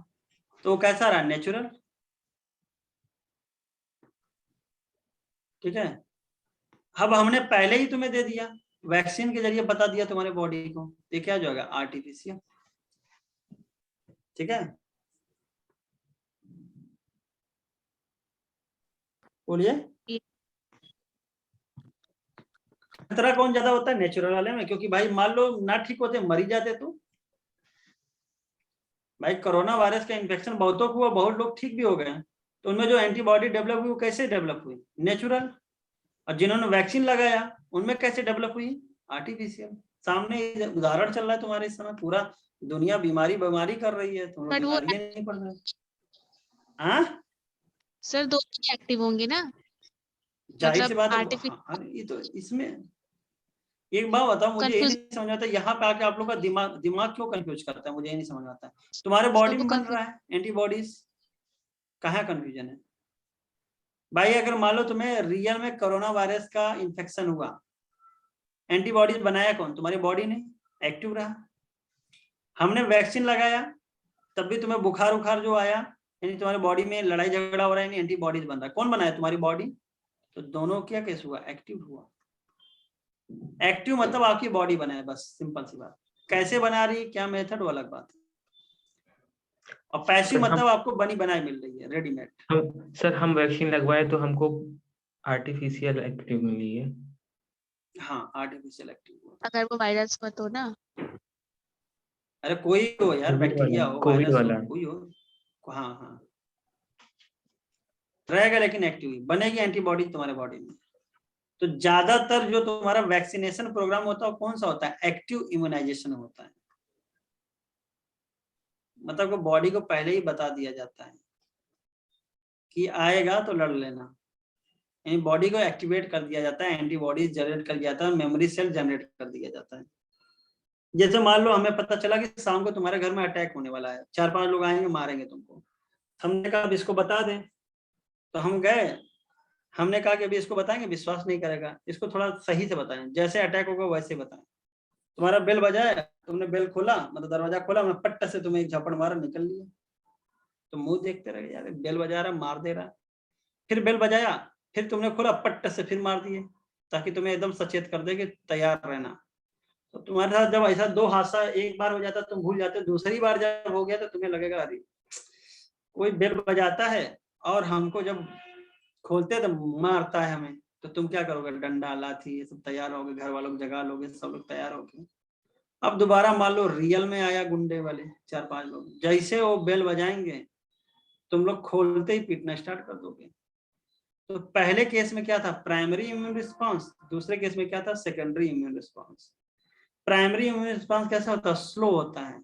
तो वो कैसा रहा? नेचुरल। ठीक है। अब हमने पहले ही तुम्हें दे दिया, वैक्सीन के जरिए बता दिया तुम्हारे बॉडी को, ये क्या जो होगा? आर्टिफिशियल। ठीक है, बोलिए। ये- खतरा कौन ज्यादा होता है? नेचुरल वाले में, क्योंकि भाई मान लो ना ठीक होते, मरी जाते तो। भाई कोरोना वायरस का इन्फेक्शन बहुतों को हुआ, बहुत लोग ठीक भी हो गए, तो उनमें जो एंटीबॉडी डेवलप हुई वो कैसे डेवलप हुई? नेचुरल। और जिन्होंने वैक्सीन लगाया उनमें कैसे डेवलप हुई? आर्टिफिशियल। सामने उदाहरण चल रहा है तुम्हारे इस समय, पूरा दुनिया बीमारी कर रही है, तुम लोग बट वो बीमारी नहीं पड़ रहे। हाँ, सर दो एक्टिव होंगे ना, जाहिर सी मतलब बात है। आर्टिफिशियल। हाँ, ये तो इसमें एक बात बताओ, मुझे ये कंफ्यूज, नहीं समझ आता यहाँ पे आके आप लोग का दिमाग क्यों कंफ्यूज करता है? मुझे ये नहीं समझ आता है। तुम्हारे बॉडी वो में बन कंफ्यूज। रहा है एंटीबॉडीज, कहाँ कंफ्यूजन है? भाई अगर मान लो तुम्हें रियल में कोरोना वायरस का इन्फेक्शन हुआ, एंटीबॉडीज बनाया कौन? तुम्हारी बॉडी ने, एक्टिव रहा। हमने वैक्सीन लगाया, तब भी तुम्हें बुखार उखार जो आया, यानी तुम्हारी बॉडी में लड़ाई झगड़ा हो रहा है, यानी एंटीबॉडीज बन रहा है। कौन बनाया? तुम्हारी बॉडी। तो दोनों क्या केस हुआ? एक्टिव हुआ। एक्टिव मतलब आपकी बॉडी बनाए, बस सिंपल सी बात। कैसे बना रही, क्या मेथड, वो अलग बात है। और पैसिव सर मतलब आपको बनी बनाई मिल रही है, रेडीमेड। सर हम वैक्सीन लगवाए तो हमको आर्टिफिशियल एक्टिव मिली है। हाँ, आर्टिफिशियल एक्टिव हुआ। अगर वो वायरस मत हो ना। अरे कोई हो यार, कोविड वाला, बैक्टीरिया हो, कोविड वायरस हो, वाला। कोई हो। हाँ हाँ, रहेगा, लेकिन एक्टिव ही बनेगी एंटीबॉडी तुम्हारे बॉडी में। तो ज्यादातर जो तुम्हारा वैक्सीनेशन प्रोग्राम होता है वो कौन सा होता है? एक्टिव इम्यूनाइजेशन होता है। मतलब को बॉडी को पहले ही बता दिया जाता है कि आएगा तो लड़ लेना, यानी बॉडी को एक्टिवेट कर दिया जाता है, एंटीबॉडीज जनरेट कर दिया जाता है, मेमोरी सेल जनरेट कर दिया जाता है। जैसे मान लो हमें पता चला कि शाम को तुम्हारे घर में अटैक होने वाला है, 4-5 लोग आएंगे मारेंगे तुमको, हमने कहा अब इसको बता दें, तो हम गए, हमने कहा कि अभी इसको बताएंगे, विश्वास नहीं करेगा, इसको थोड़ा सही से बताएं, जैसे अटैक होगा वैसे बताएं। तुम्हारा बेल बजाया, तुमने बेल खोला, मतलब दरवाजा खोला, मैं पट्ट से तुम्हें एक झपड़ मारा, निकल लिया, तो मुंह देखते रहे यार, बेल बजा रहा, मार दे रहा। फिर बेल बजाया, फिर तुमने खोला, पट्ट से फिर मार दिए, ताकि तुम्हें एकदम सचेत कर दे कि तैयार रहना। तो तुम्हारे साथ जब ऐसा 2 हादसा एक बार हो जाता, तुम भूल जाते, दूसरी बार जब हो गया तो तुम्हें लगेगा अरे कोई बेल बजाता है और हमको जब खोलते तो मारता है हमें, तो तुम क्या करोगे? डंडा लाठी ये सब तैयार होगे, घर वालों को जगा लोगे, सब लोग तैयार होगे। अब दोबारा मान लो रियल में आया गुंडे वाले 4-5 लोग, जैसे वो बेल बजाएंगे तुम लोग खोलते ही पीटना स्टार्ट कर दोगे। तो पहले केस में क्या था? Primary immune response. दूसरे केस में क्या था? Secondary immune response. Primary immune response कैसा होता है? स्लो होता है,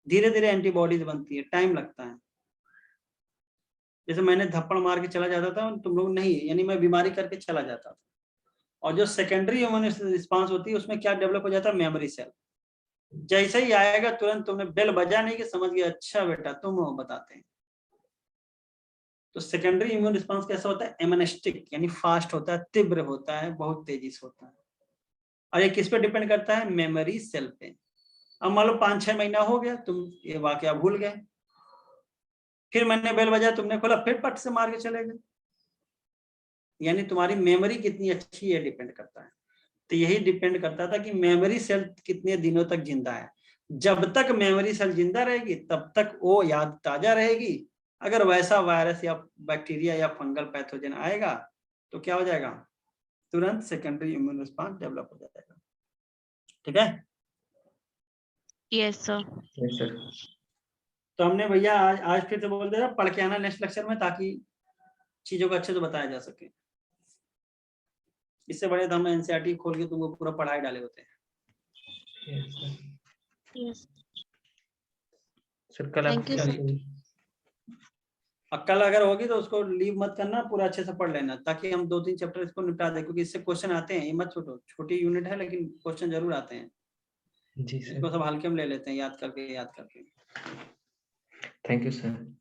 धीरे धीरे एंटीबॉडीज बनती है, टाइम लगता है। जैसे मैंने थप्पड़ मार के चला जाता था, तुम लोग नहीं, यानी मैं बीमारी करके चला जाता था। और जो सेकेंडरी इम्यून रिस्पांस होती है उसमें क्या डेवलप हो जाता है? Memory cell. जैसे ही आएगा तुरंत तुमने बेल बजा नहीं कि समझ गया, अच्छा बेटा तुम हो, बताते हैं। तो सेकेंडरी इम्यून रिस्पांस कैसा होता है? एमनेस्टिक, यानी फास्ट होता है, तीव्र होता है, बहुत तेजी से होता है। और ये किस पे डिपेंड करता है? मेमोरी सेल पे। अब मान लो 5-6 महीना हो गया, तुम ये वाकया भूल गए, फिर मैंने बेल बजाया, तुमने खोला, फिर पट से मार के चले गए, यानी तुम्हारी मेमोरी कितनी अच्छी है डिपेंड करता है। तो यही डिपेंड करता था कि मेमोरी सेल कितने दिनों तक जिंदा है। जब तक मेमोरी सेल जिंदा रहेगी तब तक वो याद ताजा रहेगी। अगर वैसा वायरस या बैक्टीरिया या फंगल पैथोजन आएगा तो क्या हो जाएगा? तुरंत सेकेंडरी इम्यून रिस्पांस डेवलप हो जाएगा। ठीक है, यस सर। Yes sir. तो हमने भैया आज फिर से बोल दे रहा, पढ़ के आना नेक्स्ट लेक्चर में, ताकि चीजों को अच्छे से बताया जा सके। इससे बड़े तो हम एनसीईआरटी खोल के तुमको पूरा पढ़ाई डाले होते हैं। Yes sir. यस। सर कल आप Thank you, क्या sir. करेंगे? और कल अगर होगी तो उसको लीव मत करना, पूरा अच्छे से पढ़ लेना ताकि हम 2-3 चैप्टर इसको निपटा दें, क्योंकि इससे क्वेश्चन आते हैं, ये मत छोड़ो, छोटी यूनिट है लेकिन क्वेश्चन जरूर आते हैं। जी इसको सर, सब हल्के में ले लेते हैं, याद करके। Thank you sir.